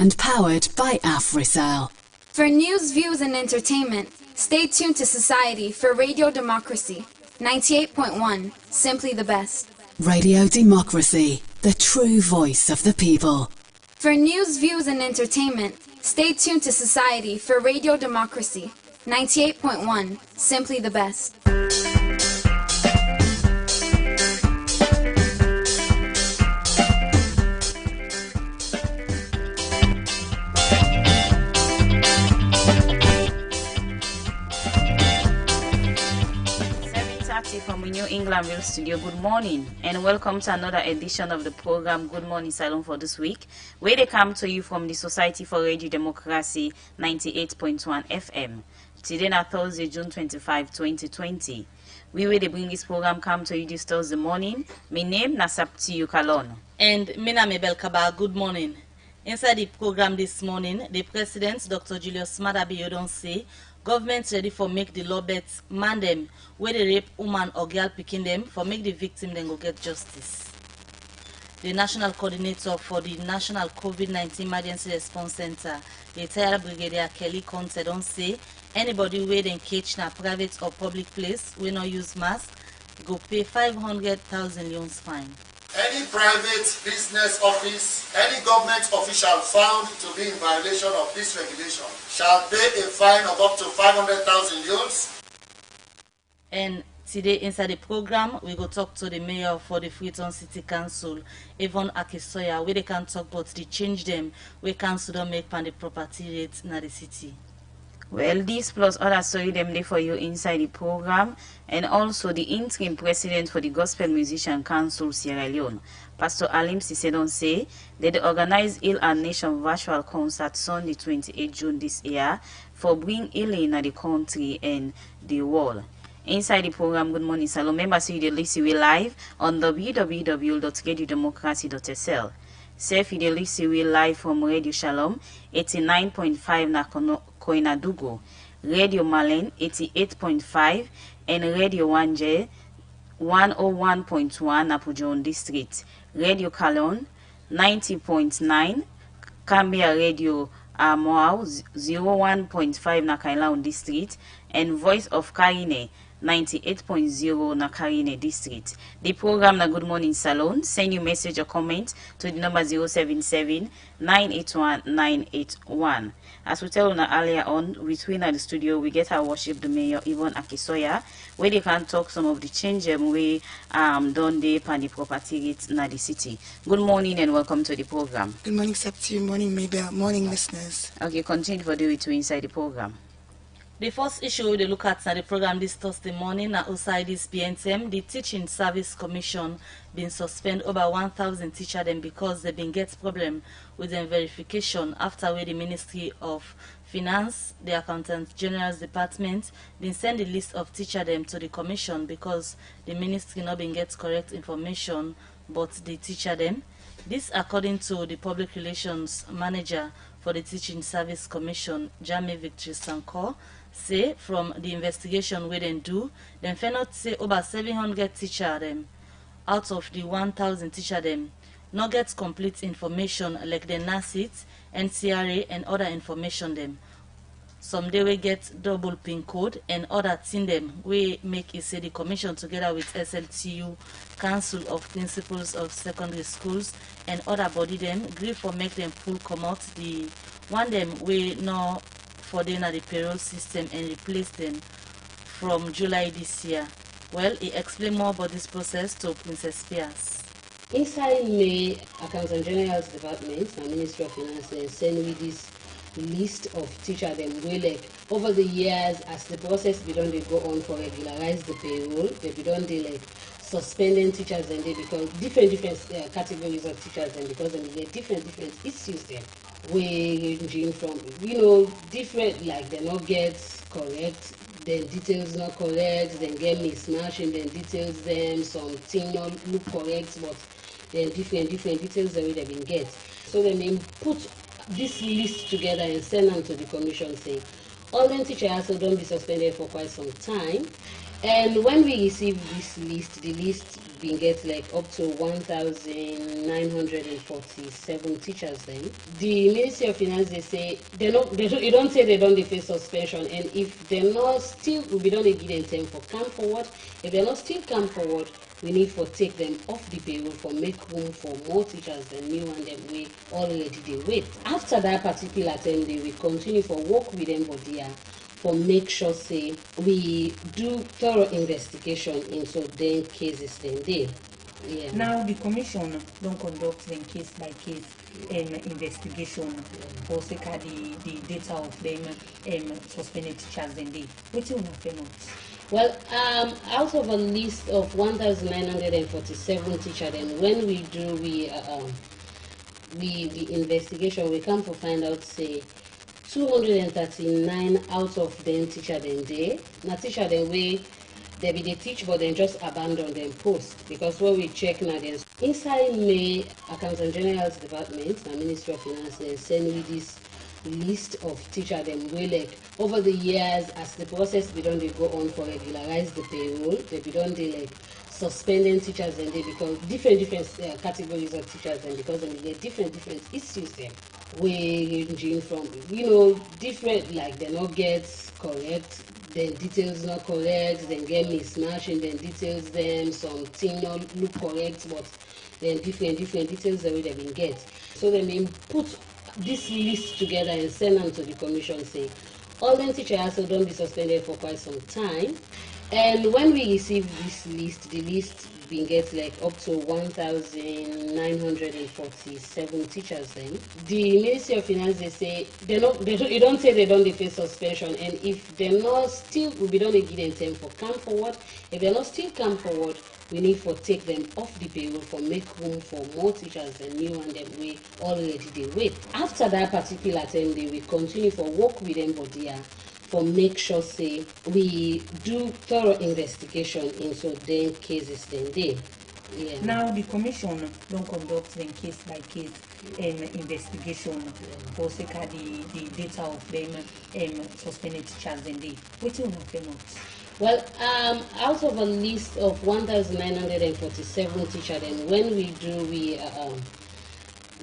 and powered by AfriCell. For news, views, and entertainment, stay tuned to Society for Radio Democracy, 98.1, simply the best. Radio Democracy, the true voice of the people. For news, views, and entertainment, stay tuned to Society for Radio Democracy, 98.1, simply the best. From New England Real Studio, good morning and welcome to another edition of the program Good Morning Salone for this week, where they come to you from the Society for Radio Democracy 98.1 FM. Today na Thursday, June 25, 2020. We will bring this program come to you this Thursday morning. My name na Sapti Kalon. And Mina Mabel Kaba, good morning. Inside the program this morning, the President, Dr. Julius Madabi Odon say, government ready for make the law bet man them where they rape woman or girl picking them for make the victim then go get justice. The national coordinator for the National COVID-19 Emergency Response Center, the retired Brigadier Kelly Conte, don't say anybody where they catch in a private or public place will not use mask go pay 500,000 loans fine. Any private business office, any government official found to be in violation of this regulation shall pay a fine of up to 500,000 euros. And today inside the program, we go talk to the mayor for the Freetown City Council, Yvonne Akisoya, where they can talk about the change them, where council don't make pan the property rates in the city. Well, this plus other story them there for you inside the program, and also the interim president for the Gospel Musician Council Sierra Leone, Pastor Alim Sisedon say that they organize Hill and Nation virtual concert Sunday 28 June this year for bring healing in the country and the world. Inside the program Good Morning Salone, members see the listen we live on www.radiodemocracy.sl. Safe the listen we live from Radio Shalom 89.5 na Koinadugo, Radio Malen 88.5 and Radio 1J 101.1 na Pujon District, Radio Kalon 90.9, Cambia Radio Moau 01.5 na Kailaon District, and Voice of Karine 98.0 na Karine District. The program na Good Morning Salone. Send your message or comment to the number 077-981-981. As we tell you earlier on, between the studio, we get our worship the mayor Yvonne Akisoya, where they can talk some of the change we done the pan the property rates na the city. Good morning and welcome to the program. Good morning, Septi. Morning, Mabel. Morning, listeners. Okay, continue for the way inside the program. The first issue we look at the program this Thursday morning at outside this PNTM, the Teaching Service Commission been suspend over 1,000 teachers them because they been get problem with their verification after where the Ministry of Finance, the Accountant General's Department, been send the list of teacher them to the commission because the ministry not been get correct information but the teacher them. This according to the Public Relations Manager for the Teaching Service Commission, Jamie Victory Sankor, say from the investigation we then do, then find out say over 700 teacher them out of the 1,000 teacher them not get complete information like the NASIT, NCRA and other information them. Some they will get double PIN code and other thing them we make it say the commission together with SLTU, Council of Principals of Secondary Schools and other body them agree for make them pull come out the one them we know for them at the payroll system and replace them from July this year. Well, he explained more about this process to Princess Pierce. Inside the Accountant General's Department and Ministry of Finance, they send me this list of teachers them way like over the years as the process be done they go on for regularize the payroll, they be done they like suspending teachers and they because different categories of teachers and because they get different issues them. We ranging from different like they not get correct, then details not correct, then get mismatch and then details them something not look correct but then different details that we have been get. So then they put this list together and send them to the commission saying all the teachers also don't be suspended for quite some time. And when we receive this list, the list been get like up to 1,947 teachers then. The Ministry of Finance, they say they don't say they don't face suspension, and if they're not still, we don't give them time for come forward. If they're not still come forward, we need for take them off the payroll for make room for more teachers than new and them we already they wait. After that particular time, they will continue for work with them, but they are for make sure say we do thorough investigation into them cases then they. Yeah. Now the commission don't conduct them case by case investigation for sake of the data of them suspended teachers then they. What you want to know? Well, out of a list of 1,947 teachers, then when we do the investigation, we come to find out say 239 out of them teacher them day. Now teacher them way they be they teach but then just abandon them post because when we check now then inside May Accountant General's Department, the Ministry of Finance, they send me this list of teacher them way like over the years as the process be done they go on for regularize the payroll, they be done they like suspending teachers and they become different categories of teachers and because they get different issues them ranging from different like they not get correct then details not correct then get mismatch and then details them something not look correct but then different details the way they been get so they may put this list together and send them to the commission say all them teachers also don't be suspended for quite some time. And when we receive this list, the list been get like up to 1,947 teachers then. The Ministry of Finance, they say they don't say they don't face suspension, and if they're not still, we don't give them time for come forward. If they're not still come forward, we need for take them off the payroll for make room for more teachers than new and them we already they wait. After that particular time, they will continue for work with them, but they are for make sure say we do thorough investigation into them cases then they. Yeah. Now the commission don't conduct them case by case investigation for sake of the data of them suspended teachers then they. What you want to know? Well, out of a list of 1,947 teachers, and when we do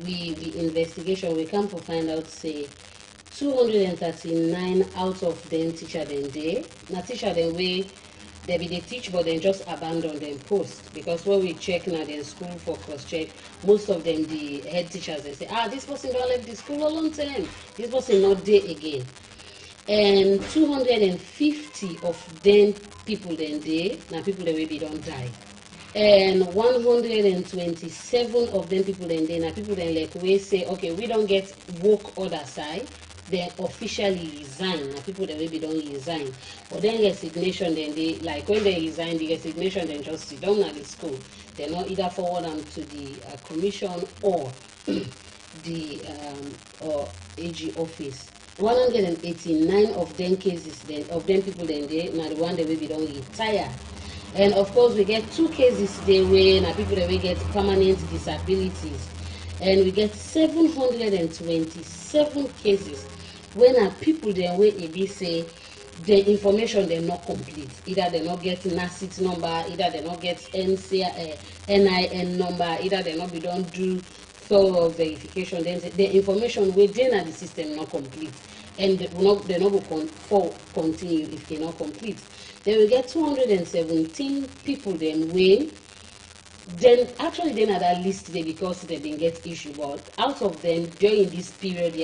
the investigation, we come to find out say 239 out of them teacher them day. Now teacher them way they be they teach but then just abandon them post because when we check now then school for cross check, most of them the head teachers they say this person don't left the school a long time. This person not there again. And 250 of them people then day now people that maybe don't die. And 127 of them people then day now people then like we say okay we don't get work other side. They officially resign. Now people that maybe don't resign, but then resignation then they like when they resign the resignation then just sit down at the school. They not either forward them to the commission or the or AG office. 189 of them cases then of them people then they now the one that maybe don't retire. And of course we get 2 cases they where now people that we get permanent disabilities, and we get 727 cases when people then where it be say the information they're not complete. Either they not get NACIT number, either they not get NIN number, either they not be don't do thorough verification. Then the information within the system not complete, and they not go continue if they not complete. Then we get 217 people then win. Then actually then at that list they because they didn't get issue, but out of them during this period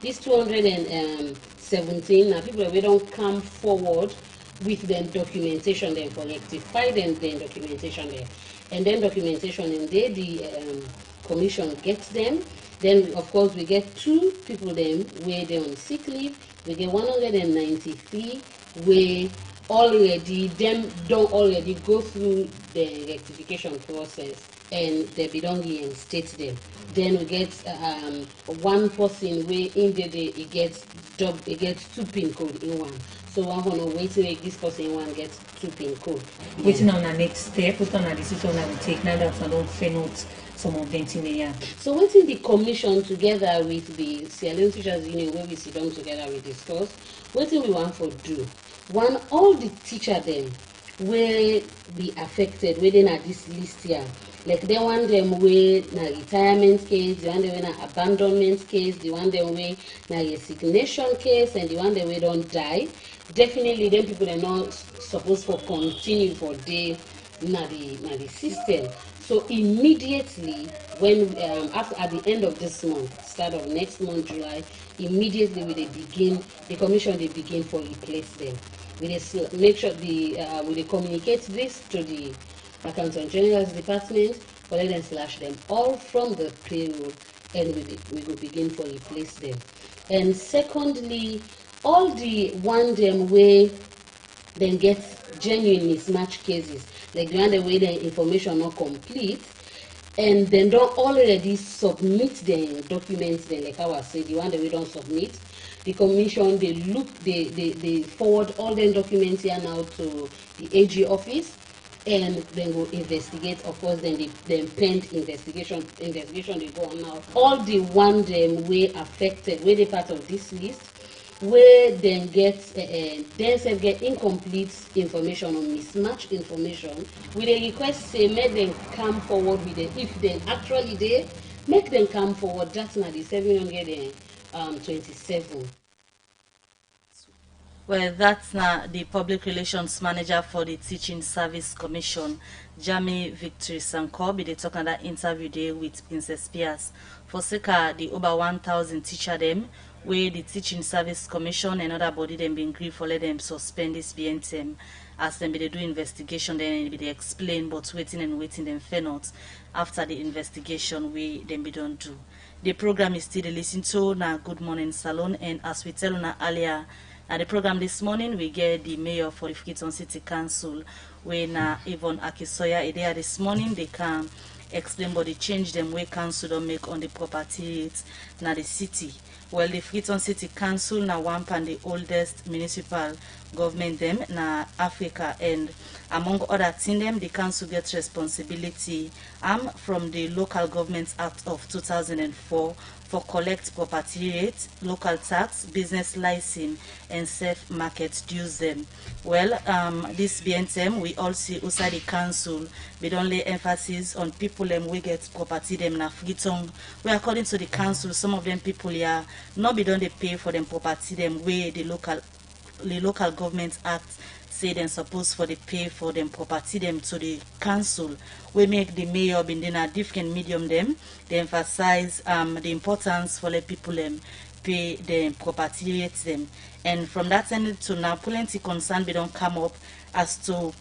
these 217 now people that we don't come forward with them documentation then for rectify them then documentation there, and then documentation and they the commission gets them. Then of course we get 2 people then where they on sick leave. We get 193 where already them don't already go through the rectification process and they be don't reinstate them. Then we get 1 person where in the day it gets 2 PIN code in one. So I'm gonna wait till this person one gets 2 PIN code. Waiting on the next step, what on a decision that we take now that I don't fail out some of them in. So waiting the commission together with the Sierra Leone Teachers Union where we sit down together we discuss waiting we want for do. One, all the teacher them will be affected within this list here. Like they want them way na retirement case, the one them way na abandonment case, the one them way na resignation case, and the one them way don't die. Definitely, them people are not supposed for continue for the na the system. So immediately when after at the end of this month, start of next month July, immediately we they begin the commission they begin for replace them. We they make sure the we they communicate this to the Accountant General's department, but let them slash them all from the payroll, and we will begin for replace them. And secondly, all the one them way then get genuine mismatch cases, like the one the way the information not complete, and then don't already submit the documents. Then like I said, the one that we don't submit, the commission they look they forward all the documents here now to the AG office, and then go investigate. Of course, then pen investigation they go on now. All the one them way affected, where they part of this list, where then get then say get incomplete information or mismatch information, we dey request say make them come forward with it. If they actually they make them come forward. That's not the 727. Well, that's now the Public Relations Manager for the Teaching Service Commission, Jamie Victory Sanko, be they talking that interview day with Princess Pias. For Seka, the over 1,000 teacher them, where the Teaching Service Commission and other body them been agreed for let them suspend this BNTM. As them be they do investigation, then be they explain, but waiting them fair not after the investigation we them be don't do. The program is still listening to na Good Morning Salone, and as we tell na earlier, at the program this morning, we get the mayor for the Freetown City Council, when Yvonne Akisoya is there this morning. They can explain about the change them way council don't make on the property rates na the city. Well, the Freetown City Council na one and the oldest municipal government them na Africa, and among other things them, the council gets responsibility from the Local Government Act of 2004 for collect property rate, local tax, business license, and safe market dues them. Well, this BNTM, we all see outside the council, we don't lay emphasis on people them we get property them na Freetown. Well, according to the council, some of them people here not be done they pay for them property them where the local government act say them supposed for the pay for them property them to the council. We make the mayor been in a different medium them. They emphasize the importance for the people them pay the property rates them. And from that end to now plenty concern we don't come up as to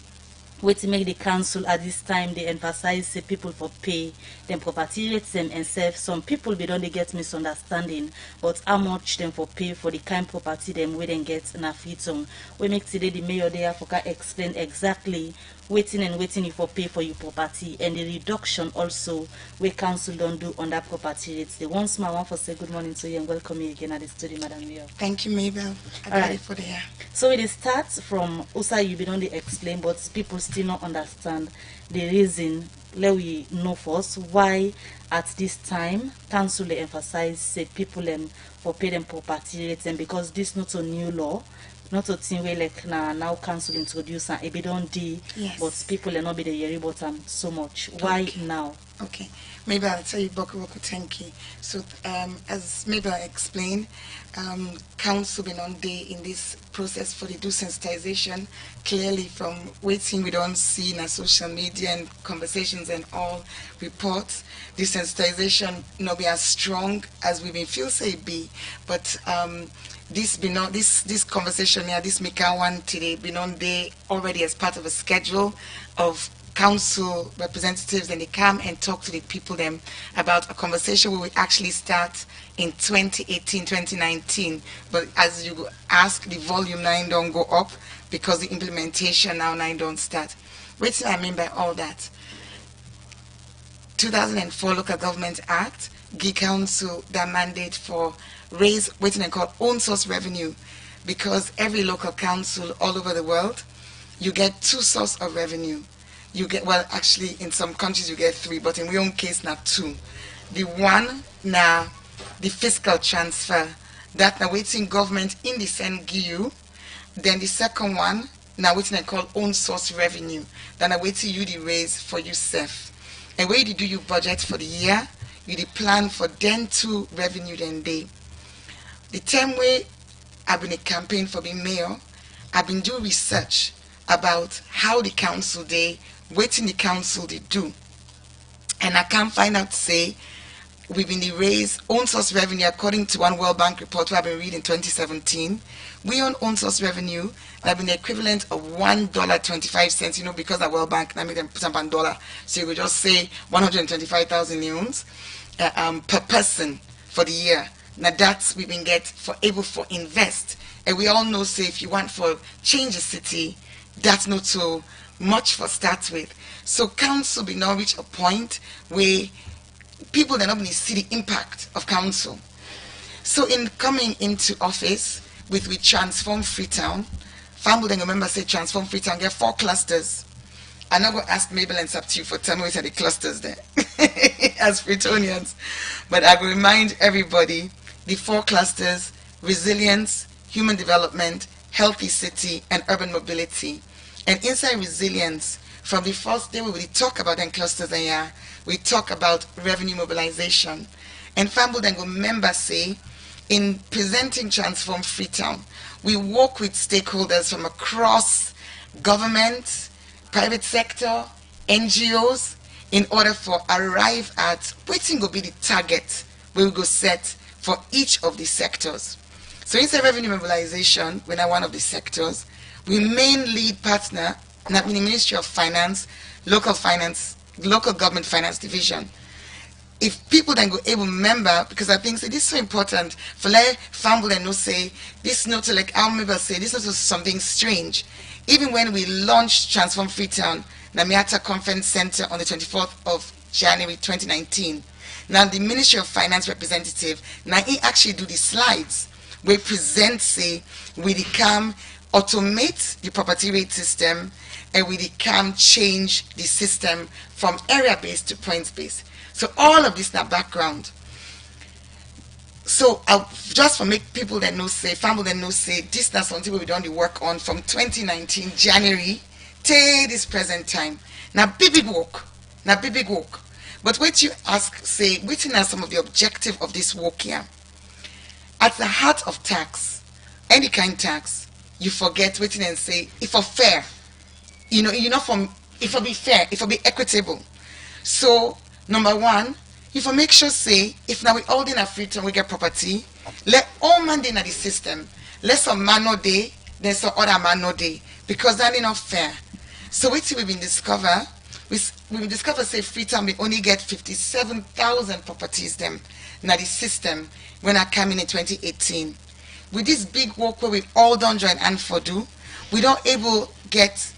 what to make the council at this time they emphasize say people for pay them property rates them and save some people we don't they get misunderstanding but how much them for pay for the kind property them we then get in a Freetown. We make today the mayor there for explain exactly waiting for pay for your property and the reduction also where council don't do on that property rates. The once more one for say good morning to you and welcome you again at the studio, Madam Mayor. Thank you, Mabel. I got it for the air. So it starts from Usa you be only explain, but people still not understand the reason. Let we know first why at this time council they emphasize say people for pay them property rates, and because this not a new law, not a thing where like now council introduce and it don't do, yes. But people are not be the hearing about them so much. Why now? Okay, maybe I'll tell you Boku thank you. So as maybe I explained, council been on day in this process for the do sensitization. Clearly from waiting we don't see in our social media and conversations and all reports, the sensitization not be as strong as we may feel say it be, but this conversation here, this Mika one today been on day already as part of a schedule of council representatives, and they come and talk to the people them about a conversation we will actually start in 2018, 2019. But as you ask, the volume 9 don't go up because the implementation now 9 don't start. What do I mean by all that? 2004 Local Government Act give council that mandate for raise what they call own source revenue, because every local council all over the world you get two sources of revenue. You get, well, actually in some countries you get three, but in my own case now two. The one now the fiscal transfer that now waiting government in the send give you. Then the second one now what I call own source revenue. Then I wait till you the raise for yourself. And where you do your budget for the year, you the plan for then to revenue then day. The time way I've been a campaign for being mayor, I've been doing research about how the council they waiting the council they do. And I can't find out say we've been raised own source revenue according to one World Bank report we have been reading in 2017. We own source revenue that have been the equivalent of $1.25, you know, because the World Bank now make them put up on dollar. So you would just say 125,000 neons per person for the year. Now that's we've been able for invest. And we all know say if you want for change the city, that's not so much for start with. So council will now reach a point where people that not really see the impact of council. So in coming into office with we transform Freetown, family then remember say transform Freetown, get 4 clusters. I'm not going to ask Mabel and Sapti for tell me which are the clusters there as Freetonians. But I will remind everybody the 4 clusters: resilience, human development, healthy city, and urban mobility. And inside resilience, from the first day we will talk about them clusters and yeah, we talk about revenue mobilization. And family then go member say, in presenting Transform Freetown, we work with stakeholders from across government, private sector, NGOs, in order for arrive at what will be the target we will go set for each of the sectors. So inside revenue mobilization, when I'm one of the sectors, we main lead partner in the Ministry of Finance, local government finance division. If people then go able member, because I think say this is so important for let family and no say this not like our members say this is something strange. Even when we launched Transform Freetown Namiata Conference Center on the 24th of January 2019, now the Ministry of Finance representative now he actually do the slides we present say we can automate the property rate system and we can change the system from area based to points based. So all of this now background. So just for make people that know say, family that know say, this is something we done the work on from 2019 January till this present time. Now big work, But what you ask say, which are some of the objective of this work here? At the heart of tax, any kind tax, you forget waiting and say if for fair, from if for be fair, if for be equitable. So number one, if for make sure say if now we all in a free time we get property, let all man in the system, let some man no day, then some other man no day, because that is not fair. So we've been discover, we discover say Freetown we only get 57,000 properties them in the system when I came in 2018. With this big work where we all don't join and for do, we don't able get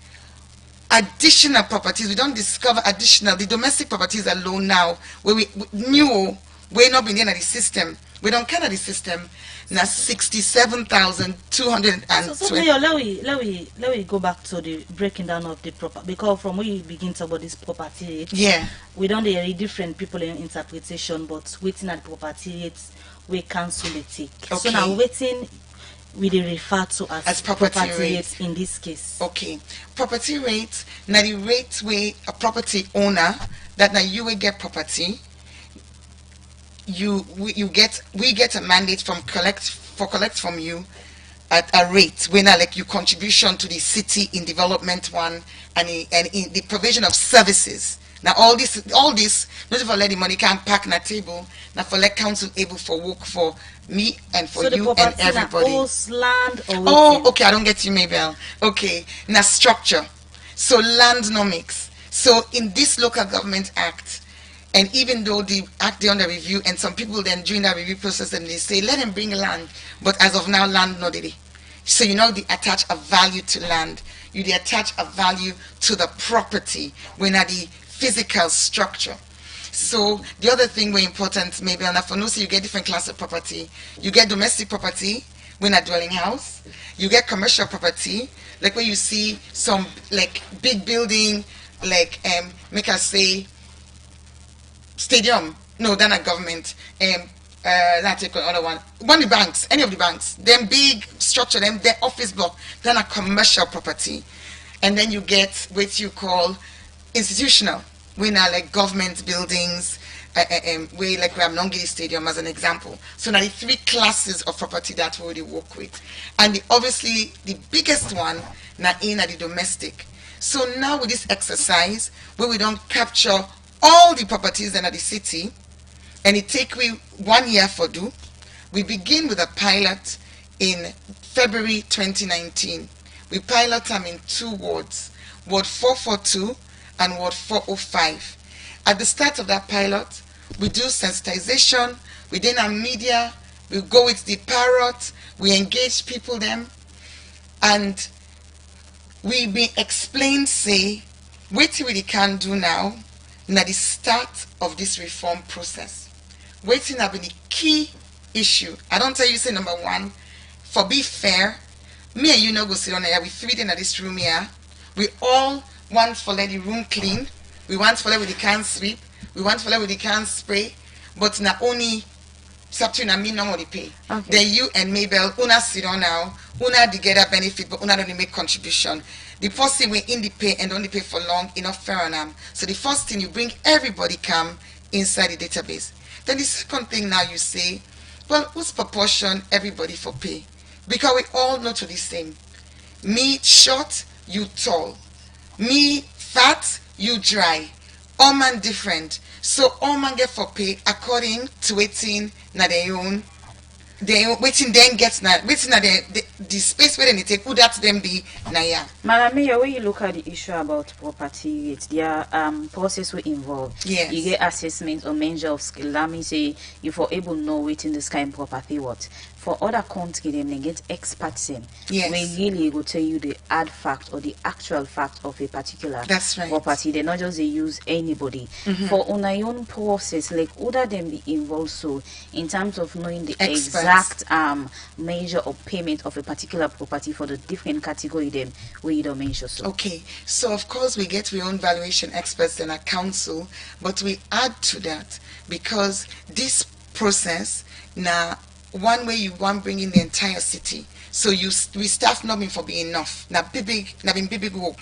additional properties. We don't discover additional. The domestic properties alone now, where we knew we're not being in the system. We don't count the system. Now 67,220. So let we go back to the breaking down of the property, because from where you begin to about this property rate, yeah, we don't hear different people in interpretation, but waiting at property rates we cancel it take. Okay. So now waiting we they refer to as property rates in this case. Okay, property rates. Now the rate where a property owner that now you will get property. We get a mandate from collect from you at a rate when like your contribution to the city in development one and in the provision of services. Now all this not for let the money can pack on a table, now for let council able for work for me and for so you and everybody. Land or oh, okay, I don't get you, Mabel. Okay, now structure. So landnomics. So in this local government act, and even though the act is under review, and some people then during that review process and they say let them bring land, but as of now land not did. So they attach a value to land, you attach a value to the property when at the physical structure. So the other thing very important maybe, and for no, so you get different class of property. You get domestic property when a dwelling house. You get commercial property, like where you see some like big building, like make us say stadium. No, they're not government. let's take another one. One of the banks, any of the banks, them big structure, them their office block, then a commercial property, and then you get what you call institutional, we now like government buildings, we like we have Nongidi Stadium as an example. So now the three classes of property that we already work with, and obviously the biggest one now in the domestic. So now with this exercise, where we don't capture all the properties in the city, and it take we 1 year for do, we begin with a pilot in February 2019. We pilot them in 2 wards, Ward 442 and Ward 405. At the start of that pilot, we do sensitization, we then our media, we go with the parrot, we engage people them, and we be explained say, what we can do now, at the start of this reform process. Waiting have been the key issue. I don't tell you say number 1, for be fair, me and you know go sit on here, we 3 in this room here, we all want for let the room clean, we want for let with the can sweep, we want for let with the can spray, but not only something I mean normally pay. Okay. Then you and Mabel, una sit on now, una together benefit, but una don't make contribution. The first thing we in the pay and only pay for long, enough fair on them. So the first thing you bring everybody come inside the database. Then the second thing now you say, well, whose proportion everybody for pay? Because we all know to the same. Me short, you tall. Me fat, you dry. All man different. So all man get for pay according to waiting na their own. They waiting then gets na waiting na the space where they take who that them be na ya. Madam Mayor, when you look at the issue about property rates, there are process we involve. Yes. You get assessment or measure of skill. That means say you for able to know waiting this kind of property what. For other countries, they get experts in. Yes. We really will tell you the hard fact or the actual fact of a particular property. They not just they use anybody. For on our own process, like other them be involved so in terms of knowing the exact measure of payment of a particular property for the different category them where you don't mention so. Okay, so of course we get our own valuation experts in our council, but we add to that because this process now one way you want bring in the entire city. So we staff not been for being enough. Now big work.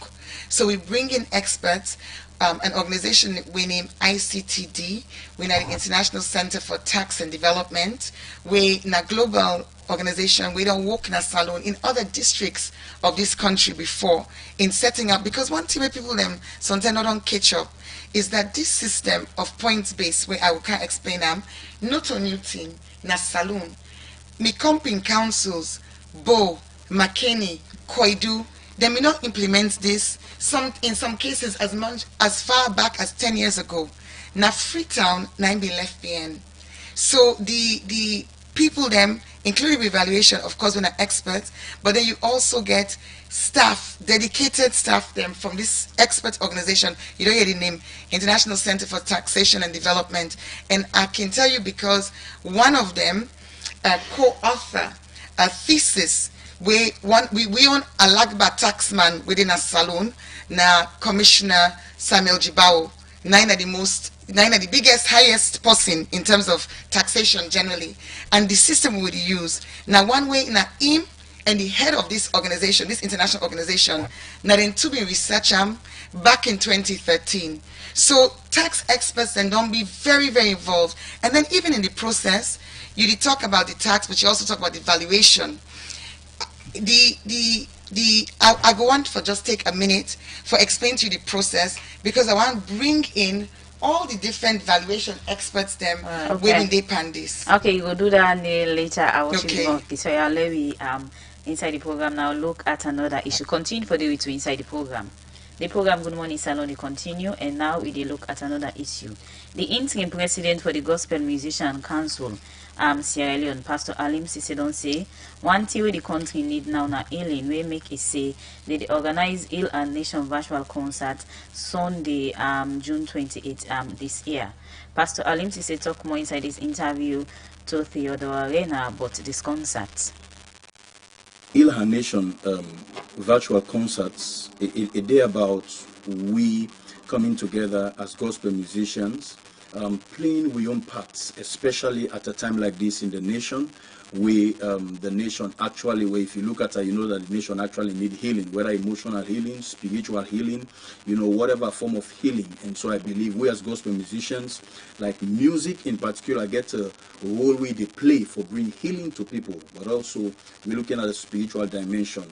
So we bring in experts, an organization we name ICTD, we are the International Center for Tax and Development. We in a global organization, we don't work in a salon in other districts of this country before in setting up, because one thing where people them sometimes not on catch up is that this system of points based, where I can't explain them, not a new thing, na saloon. Me comping councils, Bo, McKinney, Koidu, they may not implement this. In some cases as far back as 10 years ago. Now Freetown, 9 be left behind. So the people them, including evaluation, of course, we're not experts, but then you also get staff, dedicated staff them from this expert organization. You don't hear the name, International Center for Taxation and Development. And I can tell you because one of them co-author a thesis we own a Lagba taxman within a salon, na Commissioner Samuel Jibao, nine of the biggest, highest person in terms of taxation generally. And the system we would use. Now one way na him and the head of this organization, this international organization, na then to be research back in 2013. So tax experts then don't be very, very involved. And then even in the process, you did talk about the tax, but you also talk about the valuation. I go on for just take a minute for explain to you the process, because I want to bring in all the different valuation experts them within the pandis. Okay, you will do that later. I want you to know. So I'll let me inside the program now look at another issue. Continue for the way to inside the program. The program Good Morning Salone continue, and now we look at another issue. The interim president for the Gospel Musician Council, Sierra Leone, Pastor Alim Sisedon say, one thing the country need now na healing, we make it say that they organize Heal and Nation virtual concert Sunday, June 28 this year. Pastor Alim Sise talk more inside this interview to Theodore Arena about this concert. Heal and Nation virtual concerts, a day about we coming together as gospel musicians playing we own parts, especially at a time like this in the nation. The nation actually, where if you look at it, you know that the nation actually need healing, whether emotional healing, spiritual healing, whatever form of healing. And so I believe we as gospel musicians, like music in particular, get a role we they play for bring healing to people, but also we're looking at the spiritual dimension.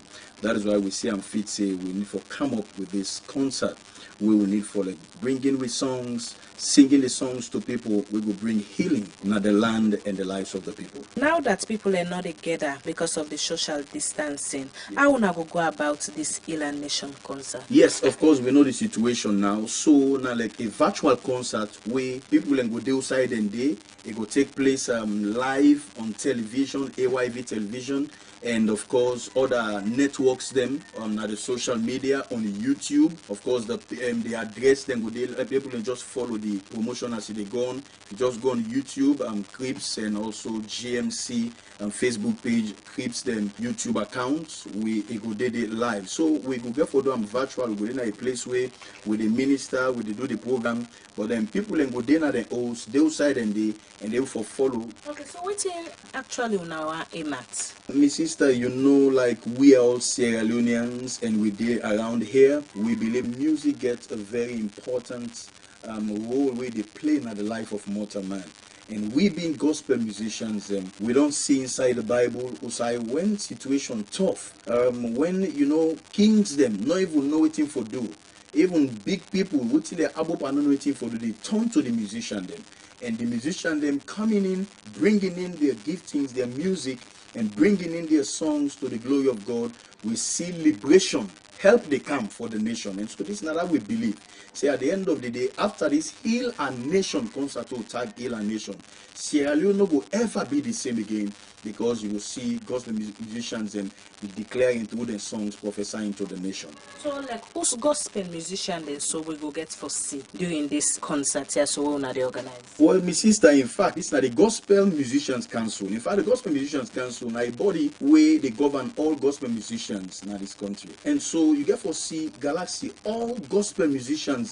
That is why we say and fit say we need to come up with this concert. We will need for bringing with songs, singing the songs to people. We will bring healing in the land and the lives of the people. Now that people are not together because of the social distancing, how will we go about this Healing Nation concert? Yes, of course, we know the situation now. So now like a virtual concert where people can go day outside and day. It will take place live on television, AYV television, and of course other networks them on the social media, on YouTube. Of course the address then people can just follow the promotion as they go on. You just go on YouTube, Crips, and also GMC Facebook page, Crips, then YouTube accounts. We go did it live. So we go get for them virtual. We go in a place where with the minister, we do the program, but then people can go there at the host, they outside and they will follow. Okay, so what's actually on our aim at? My sister, like we are all Sierra Leoneans and we deal around here. We believe music gets a very important role where they play in the life of mortal man. And we being gospel musicians, we don't see inside the Bible, when situation tough, when, kings them, not even know what for do. Even big people, what they above and not waiting for do, they turn to the musician them. And the musician them coming in, bringing in their giftings, their music, and bringing in their songs to the glory of God. We see liberation, help they come for the nation. And so this is not how we believe. Say at the end of the day, after this Heal and Nation concert will tag Heal and Nation, Sierra Leone no will ever be the same again, because you will see gospel musicians and declaring through their songs, prophesying to the nation. So like who's gospel musician then so we go get for see during this concert here, so we'll not organize? Well, my sister, in fact, it's not the Gospel Musicians Council. In fact, the Gospel Musicians Council is a body where they govern all gospel musicians in this country. And so you get for see Galaxy, all gospel musicians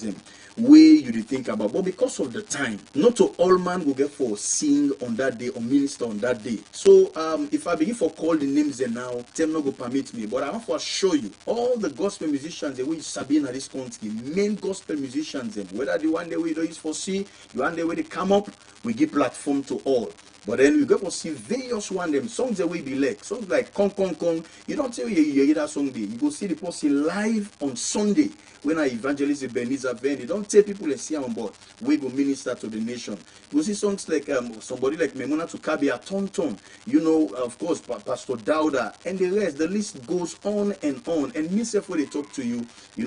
where you think about. But because of the time, not to all man will get for sing on that day or minister on that day. So if I begin for call the names now, them not go permit me. But I want to show you all the gospel musicians that we sabi in this country, main gospel musicians, whether the one day we do is for see, the one day where they come up, we give platform to all. But then you go for see various them songs that we be like songs like Kong Kong Kong. You don't tell you hear that song day. You go see the person live on Sunday when I evangelist Ebenezer Venn. You don't tell people and see on board. We go minister to the nation. You go see songs like somebody like Memona Tukabia Tonton. Of course Pastor Dauda and the rest. The list goes on and on. And myself when they talk to you,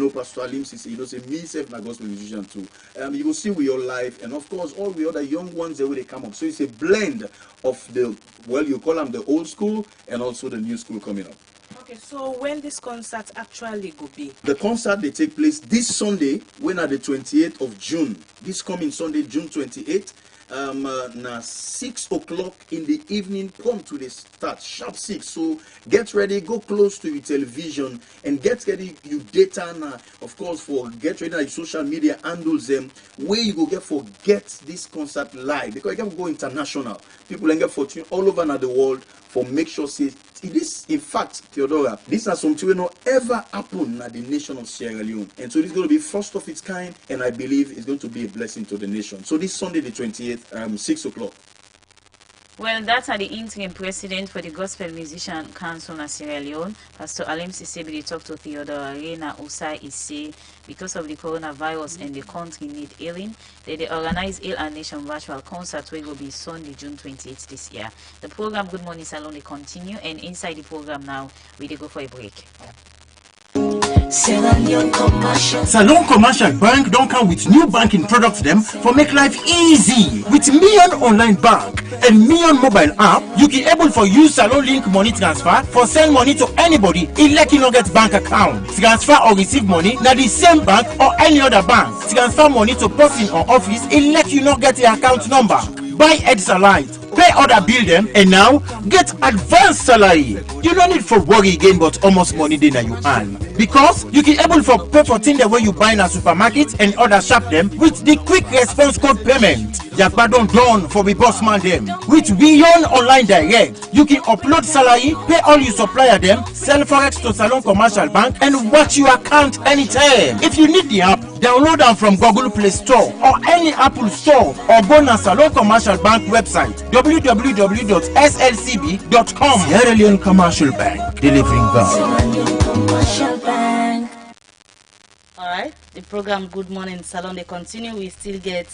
Pastor Alim say say myself na gospel musician too. You go see with your life, and of course all the other young ones that way they come up. So it's a blend of the, you call them the old school and also the new school coming up. Okay, so when this concert actually go be? The concert they take place this Sunday, when at the 28th of June. This coming Sunday, June 28th. Now 6 o'clock in the evening, prompt to the start, sharp 6. So get ready, go close to your television and get ready your data now. Of course, for get ready your social media handles them where you go get this concert live, because you can go international. People can get fortune all over the world for make sure say this. In fact, Theodora, this is something will not ever happen in the nation of Sierra Leone, and so this is going to be first of its kind, and I believe it's going to be a blessing to the nation. So this Sunday the 28th, 6 o'clock. Well, that's the interim president for the Gospel Musician Council in Sierra Leone, Pastor Alim Sisebi. Talked to Theodore Arena Usai Isse. Because of the coronavirus and the country need healing, they organize Heal and Nation virtual concert, which will be Sunday, June 28th this year. The program Good Morning Salone continue, and inside the program now, we go for a break. Salone Commercial Bank don't come with new banking products them for make life easy. With Million Online Bank and Million Mobile app, you can able for use Salone Link money transfer for send money to anybody elect you not get bank account. Transfer or receive money na the same bank or any other bank. Transfer money to person or office elect you not get the account number. Buy Edsa Light pay other bill them, and now get advanced salary. You no need for worry again but almost money dey na you earn, because you can able for pay for things the way you buy in a supermarket and other shop them with the quick response code payment. Yakba don done for the boss man them. With Beyond Online Direct, you can upload salary, pay all your supplier them, sell forex to Salone Commercial Bank, and watch your account anytime. If you need the app, download them from Google Play Store or any Apple Store, or go na Salone Commercial Bank website www.slcb.com. Sierra Leone Commercial Bank, delivering value. Alright, the program Good Morning Salone, they continue. We still get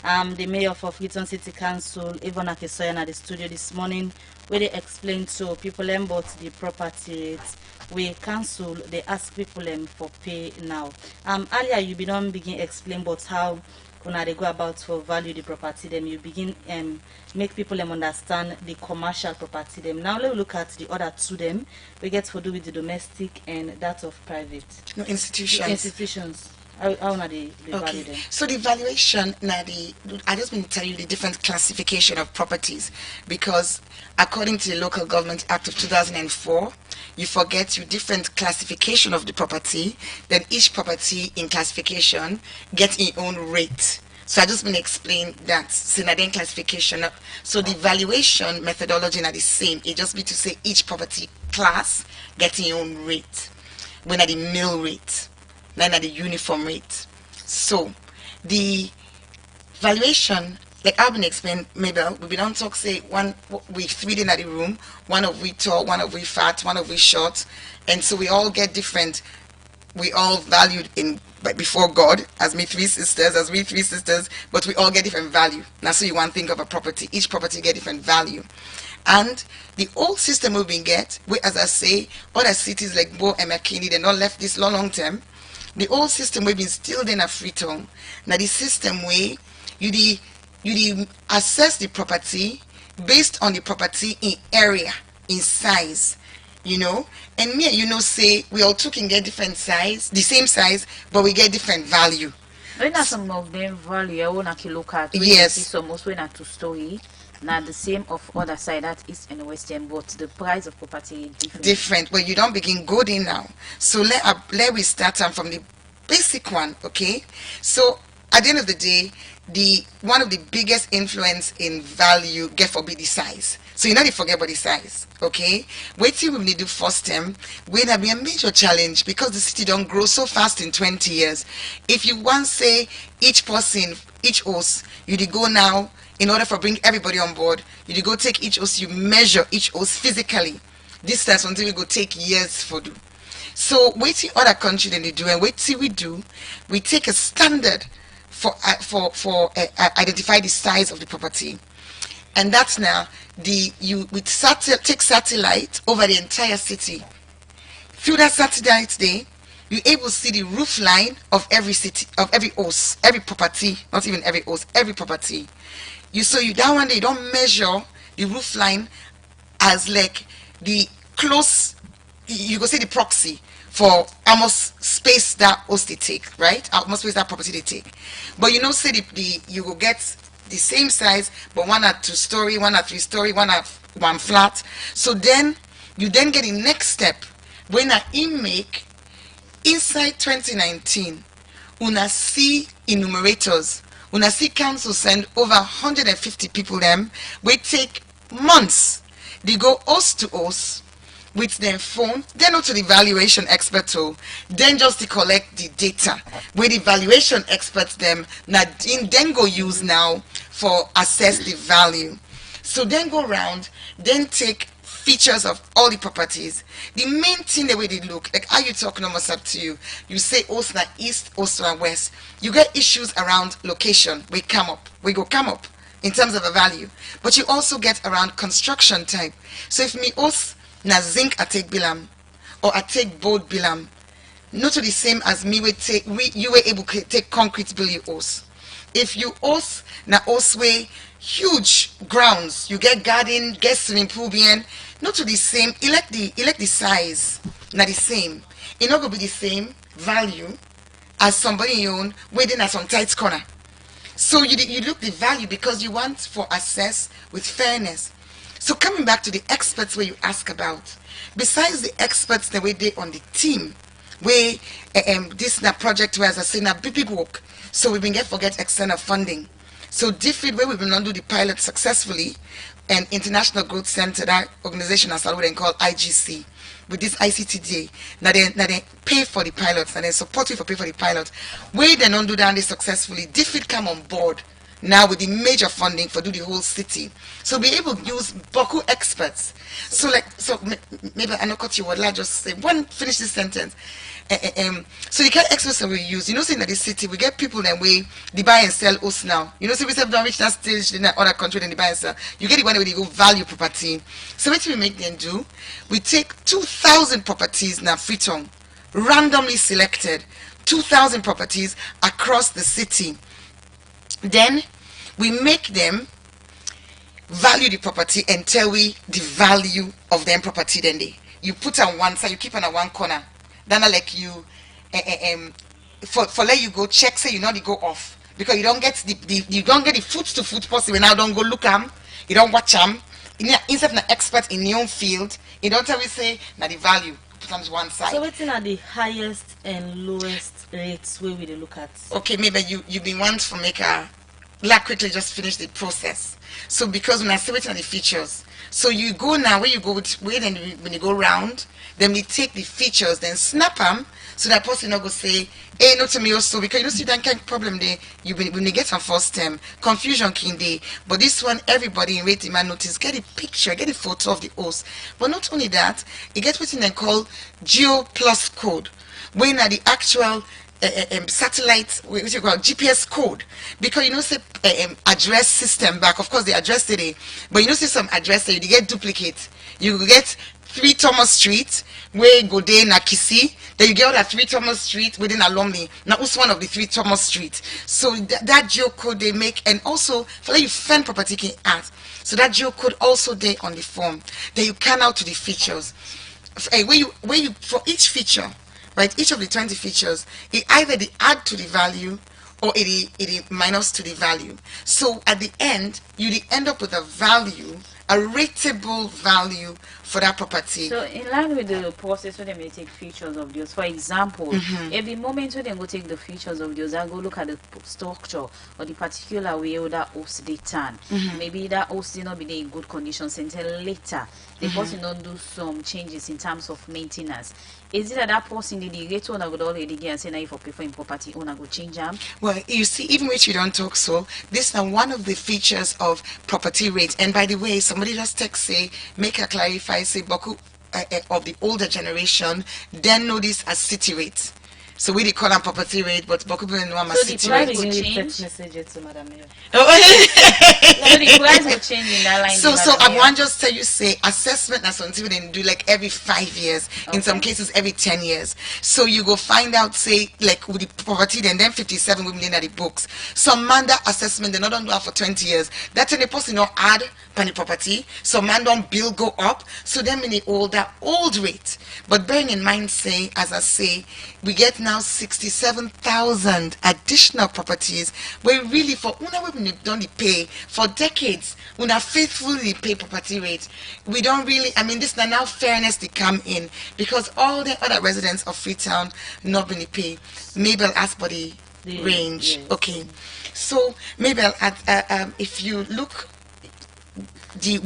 the mayor of Freetown City Council, Yvonne Akesoyan, at the studio this morning, where they explain to people about the property rates. We council, they ask people for pay now. Earlier you been begin explain about how when they go about for value the property, then you begin make people understand the commercial property them. Now let's look at the other two them. We get to do with the domestic and that of private. No, institutions. The institutions. How are they value them? So the valuation now, I just want to tell you the different classification of properties, because according to the Local Government Act of 2004, you forget your different classification of the property, then each property in classification gets its own rate. So I just want to explain that. So then classification. So the valuation methodology are the same. It just be to say each property class gets its own rate. When at the mill rate, then at the uniform rate. So the valuation, like I've been explained, Mabel, we don't talk say one we three in the room, one of we tall, one of we fat, one of we short, and so we all get different. We all valued in before God as we three sisters, but we all get different value. Now, so you want to think of a property, each property get different value. And the old system we been get, we, as I say, other cities like Bo and McKinney, they not left this long term. The old system we've been still in a Freetown. Now the system way you assess the property based on the property in area, in size, and me, say we all two can get different size, the same size, but we get different value. When some of them value, I want to look at. Yes. So most when are 2 story. Now the same of other side, that east and western, but the price of property is different. Well, you don't begin good in now. So let we start from the basic one, okay? So at the end of the day, one of the biggest influence in value get for be the size. So you not forget about the size, okay? Wait till we need to first term, will there be a major challenge because the city don't grow so fast in 20 years. If you want say each person, each house, you go now. In order for bring everybody on board, you go take each house, you measure each house physically. This is something we go take years for do. So wait till other countries then they do, and wait till we do, we take a standard for identify the size of the property, and that's now take satellite over the entire city. Through that satellite day, you're able to see the roof line of every city, of every house, every property, not even every house, every property. That one day you don't measure the roof line as like the close, you go say the proxy for almost space that house they take, right? Almost space that property they take. But say you will get the same size, but one at 2 story, one at 3 story, one at 1 flat. So then you get the next step when I make inside 2019, una see enumerators. Una see council send over 150 people them. We take months. They go house to house with their phone. Then not to the valuation expert too. Then just to collect the data. Where the valuation experts them then go use now for assess the value. So then go around, then take features of all the properties. The main thing the way they look, like how you talking almost up to you say also east, also west. You get issues around location. We go come up in terms of a value, but you also get around construction type. So if me os na zinc I take bilam or I take board bilam, not to the same as me you were able to take concrete bill you os. If you os na os way huge grounds, you get garden, get swimming pool bien, not to the same, elect the size, not the same. It not gonna be the same value as somebody own within at some tight corner. So you look the value because you want for access with fairness. So coming back to the experts where you ask about, besides the experts the way they on the team, where this is a project where, as I say, now big work. So we've been get external funding. So different way we've been on do the pilot successfully, and International Growth Center, that organization as I called IGC, with this ICTDA, now they pay for the pilots and they support you for pay for the pilots. Where they don't do that they successfully, different come on board now with the major funding for do the whole city. So be able to use Boku experts. So maybe I know cut you what I just say one finish this sentence. So the kind of experts that we use, saying that this city we get people that way they buy and sell us now. We have don't reach that stage in other country then they buy and sell. You get the one where they go value property. So what we make them do, we take 2,000 properties now Freetown, randomly selected 2,000 properties across the city. Then we make them value the property and tell we the value of them property. Then you put on one side, you keep on one corner. Then I like you for let you go check say you know they go off because you don't get the foot to foot possible. Now don't go look them, you don't watch them. Instead of an expert in your own field, you don't always say now the value. Put on one side. So what's in the highest and lowest rates where we look at? Okay, maybe you've been want to make a like quickly just finish the process. So because when I say what's on the features, so you go now where you go with where then when you go round, then we take the features, then snap them so that person not go say, hey, no to me also because you see that kind of problem there. When you get some first term confusion king day, but this one everybody in rating man notice get a picture, get a photo of the host. But not only that, it gets what they call Geo Plus code, when are the actual satellite, which you call GPS code, because say address system back. Of course, they address today, but say some address that you get duplicate. You get 3 Thomas Street where go there na Kisi. Then you get that 3 Thomas Street within Alumni. Now, who's one of the 3 Thomas Street? So that geocode they make, and also for that you find property can add. So that geocode also there on the form. Then you can out to the features. Where you for each feature. Right, each of the 20 features, it either they add to the value or it minus to the value. So at the end, you end up with a value, a rateable value for that property. So in line with the process where they may take features of those, for example, every moment when they go take the features of those, I go look at the structure or the particular way that host they turn. Maybe that host did not be in good conditions until later. The person don't do some changes in terms of maintenance. Is it that person the rate owner would already get and say now if you prefer in property owner go change them? Well, you see, even which you don't talk so, this is one of the features of property rate. And by the way, somebody just text say, make a clarify, say Boku of the older generation, then know this as city rate. So we call them property rate, but Boku don't know I'm a city rate. So the price message to Madam Mayor. No, the price will change in that line. So I want just tell you say assessment that's something they do like every 5 years, in some cases every 10 years. So you go find out say like with the property then 57 women at the books. Some man that assessment they not done do that for 20 years. That's when the person not add on the property. Some man don't bill go up. So then in the old rate. But bearing in mind say as I say we get now 67,000 additional properties where really for una we don't pay for decades una faithfully pay property rate. We don't really this now fairness they come in because all the other residents of Freetown not really pay. Mabel asked for the range. Yes. Okay, so Mabel if you look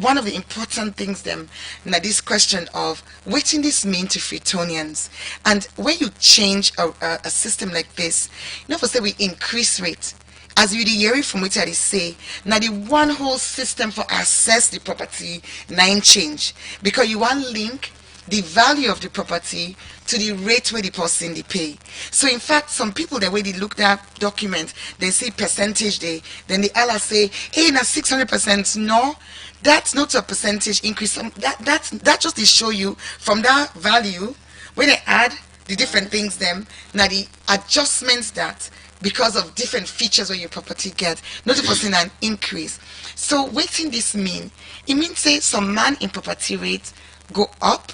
one of the important things them now this question of what does this mean to Freetonians, and when you change a system like this, for say we increase rate as you hear from which I say now the one whole system for assess the property 9 change because you want link the value of the property to the rate where the person they pay. So in fact some people the way they look that document they see percentage they then the Allah say hey now 600%. No, that's not a percentage increase. That just to show you from that value when they add the different things them now the adjustments that because of different features where your property get not a percent an increase. So what does this mean? It means say some man in property rate go up,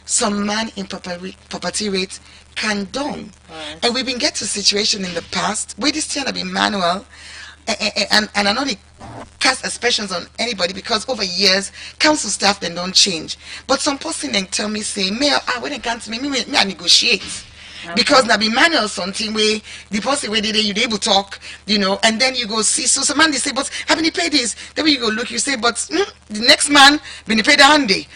some man in property rate can down. And we've been get to a situation in the past where this thing have been manual and I know they cast aspersions on anybody because over years council staff then don't change. But some person then tell me say, Mayor, when it comes to me I negotiate. Okay. Because now be manual something where the person where you able to talk, and then you go see. So some man they say, but how many pay this? Then when you go look, you say, but the next man when they pay the handy,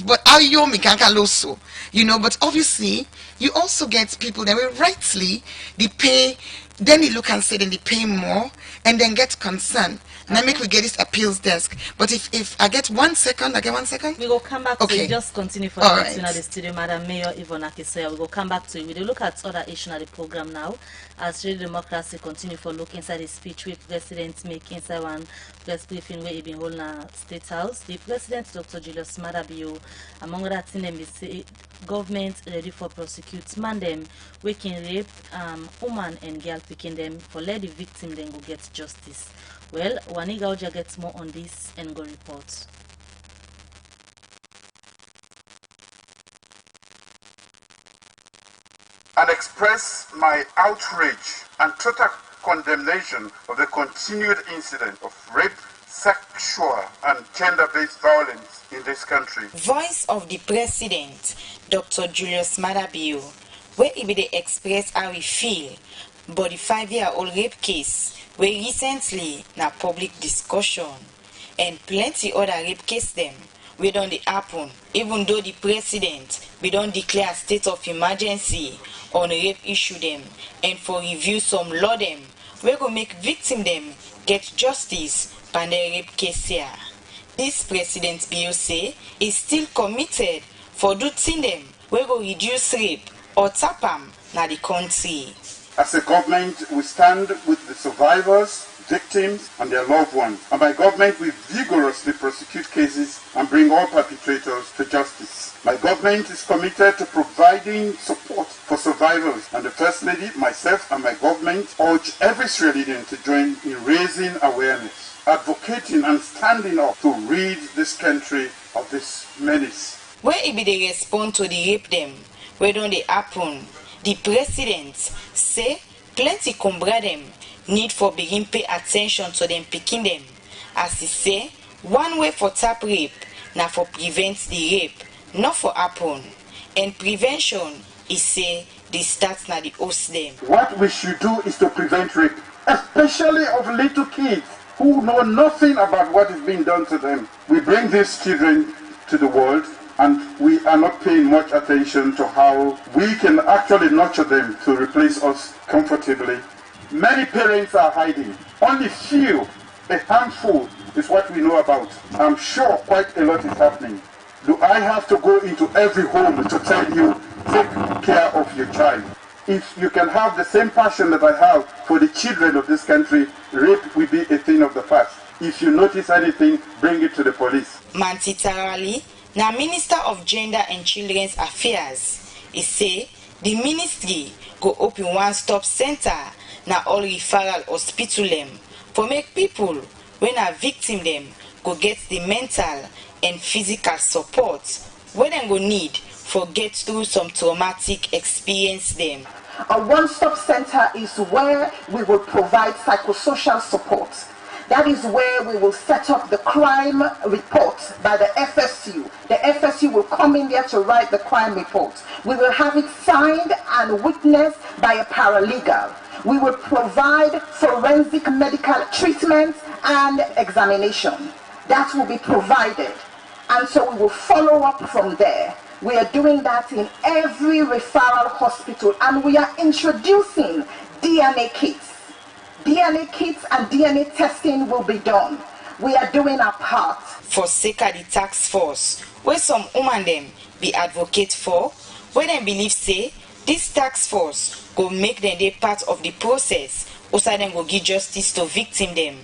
but how you me can't lose so, but obviously you also get people that will rightly they pay, then they look and say then they pay more and then get concerned. Now make we get this appeals desk. But if I get 1 second, I get 1 second. We will come back to you. Just continue for All in the studio, Madam Mayor Yvonne Akisoya. We will come back to you. We will look at other issues in the program now. As Radio Democracy continue for look inside the speech with President make inside one press briefing where he been holding a State House. The President, Dr. Julius Madabio, among other things, say government ready for prosecute man them, we can rape woman and girl picking them for let the victim then go get justice. Well, Waniga Oja gets more on this and go report. And express my outrage and total condemnation of the continued incident of rape, sexual and gender-based violence in this country. Voice of the President, Dr. Julius Madabio, where he will express how he feel about the 5-year-old rape case where recently na public discussion and plenty other rape case them we don't happen even though the president we don't declare a state of emergency on rape issue them and for review some law them we go make victim them get justice by the rape case here. This President Bio say is still committed for doing them we go reduce rape or tap am na the country. As a government, we stand with the survivors, victims, and their loved ones. And by government, we vigorously prosecute cases and bring all perpetrators to justice. My government is committed to providing support for survivors. And the First Lady, myself, and my government urge every Sri Lankan to join in raising awareness, advocating and standing up to rid this country of this menace. Where it be they respond to the rape them, where don't they happen? The President say plenty cumbra them need for begin pay attention to them picking them. As he say, one way for tap rape now for prevent the rape, not for happen. And prevention is say the starts na the host them. What we should do is to prevent rape, especially of little kids who know nothing about what is being done to them. We bring these children to the world, and we are not paying much attention to how we can actually nurture them to replace us comfortably. Many parents are hiding. Only few, a handful, is what we know about. I'm sure quite a lot is happening. Do I have to go into every home to tell you, take care of your child? If you can have the same passion that I have for the children of this country, rape will be a thing of the past. If you notice anything, bring it to the police. Mantitarali, now Minister of Gender and Children's Affairs, he say the ministry go open one-stop center na all referral hospital them for make people when a victim them go get the mental and physical support when them go need for get through some traumatic experience them. A one-stop center is where we will provide psychosocial support. That is where we will set up the crime report by the FSU. The FSU will come in there to write the crime report. We will have it signed and witnessed by a paralegal. We will provide forensic medical treatment and examination. That will be provided. And so we will follow up from there. We are doing that in every referral hospital, and we are introducing DNA kits. DNA kits and DNA testing will be done. We are doing our part. For sake of the task force, where some women them be advocate for, where they believe say this task force go make them they part of the process, also then go give justice to victim them.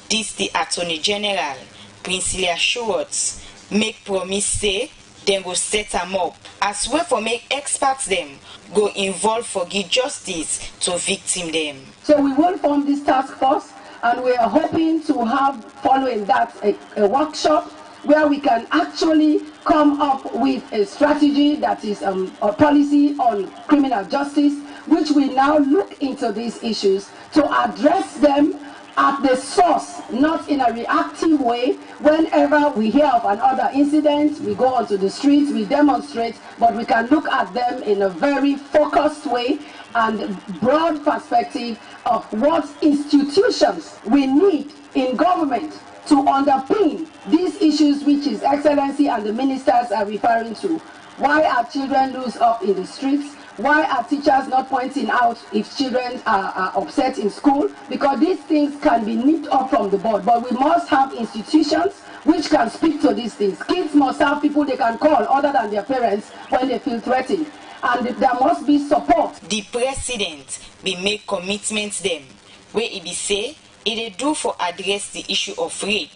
This the Attorney General, Prince Leah Schwartz, make promise say then go set them up as well for make experts them go involve for give justice to victim them. So we will form this task force, and we are hoping to have following that a workshop where we can actually come up with a strategy that is a policy on criminal justice, which will now look into these issues to address them at the source, not in a reactive way. Whenever we hear of another incident, we go onto the streets, we demonstrate, but we can look at them in a very focused way and broad perspective of what institutions we need in government to underpin these issues which His Excellency and the ministers are referring to. Why are children loose up in the streets? Why are teachers not pointing out if children are upset in school? Because these things can be nipped up from the board, but we must have institutions which can speak to these things. Kids must have people they can call other than their parents when they feel threatened. And there must be support. The president be make commitments them where he be say he dey do for address the issue of rape.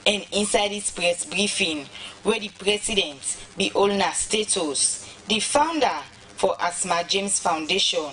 And inside this press briefing where the president be holding a status, the founder for Asma James Foundation,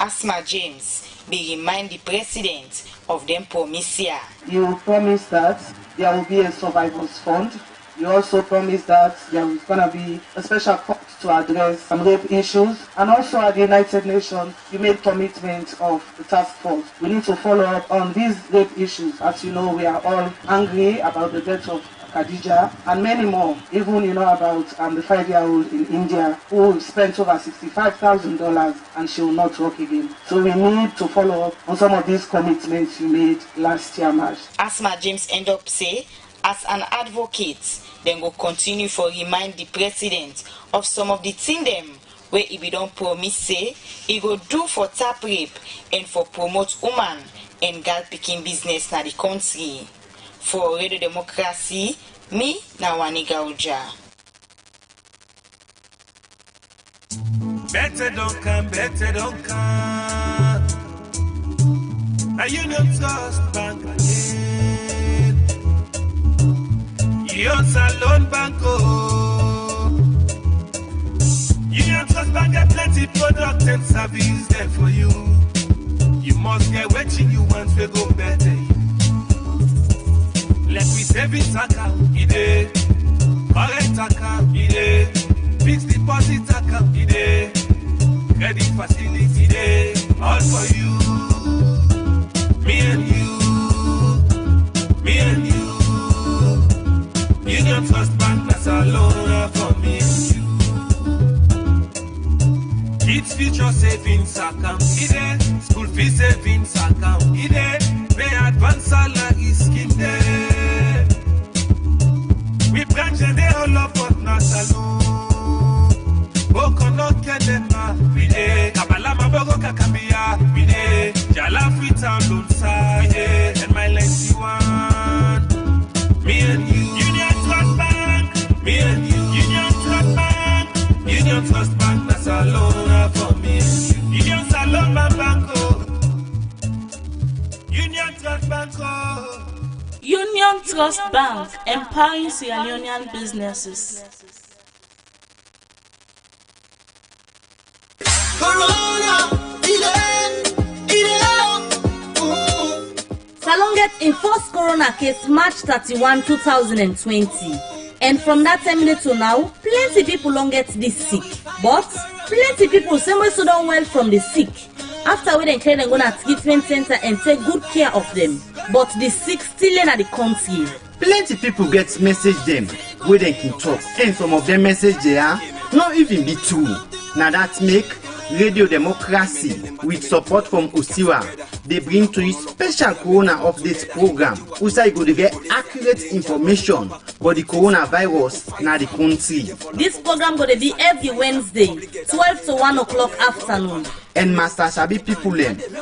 Asma James, be remind the president of them promise here. You promise that there will be a survivors fund. You also promise that there is going to be a special court to address some rape issues. And also at the United Nations, you made commitment of the task force. We need to follow up on these rape issues. As you know, we are all angry about the death of Khadija and many more. Even about the 5-year-old in India who spent over $65,000 and she will not work again. So we need to follow up on some of these commitments you made last year, March. Asma James end up say, as an advocate, then go continue for remind the president of some of the things them where he be don't promise say he go do for tap rape and for promote woman and girl picking business na the country. For Radio Democracy, me na Waniga Uja. Better don't come, better don't come. A Union Trust Bank again. Union Salone Banco. Union Trust Bank get plenty product and service there for you. You must get what you want to go better. Let me savings account, ide. Current account, ide. Fixed deposit account, ide. Credit facility, ide. All for you. Me and you. Me and you. Union Trust Bank, that's a loan for me and you. Kids future savings account, ide. School fee savings account, ide. Pay advance salary scheme, there. We branch and they all love but not alone. Boko no kelema, we dey. Kabalama bogo kakambia, we dey. Jala frita lonsa, we dey. And my lengthy one, me and you. Union Trust Bank, me and you. Union Trust Bank, Union Trust Bank, that's a loan for me and you. Union Salone Banco, Union Trust Banco. Union Trust Bank, empowering Sierra Leonean businesses. Salone get in first corona case March 31, 2020. And from that time to now, plenty people don't get this sick. But plenty people same way so don't well from the sick. After we then clear them go to treatment center and take good care of them. But the sick still in the country. Plenty people get message them where they can talk. And some of them message they are not even be true. Now that make Radio Democracy with support from Usiwa. They bring to you special corona update program. Usa go to get accurate information about the coronavirus in the country. This program going to be every Wednesday, 12 to 1 o'clock afternoon. And Master Sabi people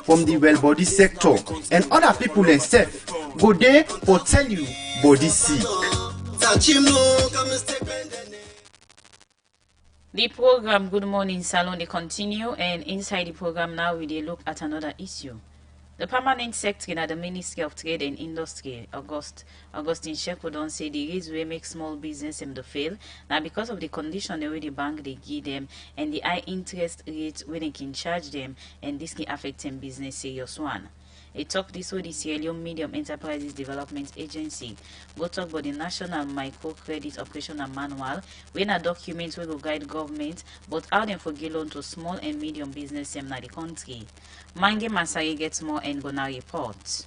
from the well body sector and other people themselves go there for tell you body sick. The program Good Morning Salone they continue, and inside the program now we dey look at another issue. The permanent secretary at the Ministry of Trade and Industry, Augustine Sheko, don't say the reason we make small business them to fail now because of the condition the way the bank they give them and the high interest rate where they can charge them, and this can affect them business serious one. He talk this with the Sierra Leone Medium Enterprises Development Agency. Go talk about the National Microcredit Operational Manual, when a document will go guide government, but how them for give loan to small and medium business in the country. Mange Masari gets more and gonna report.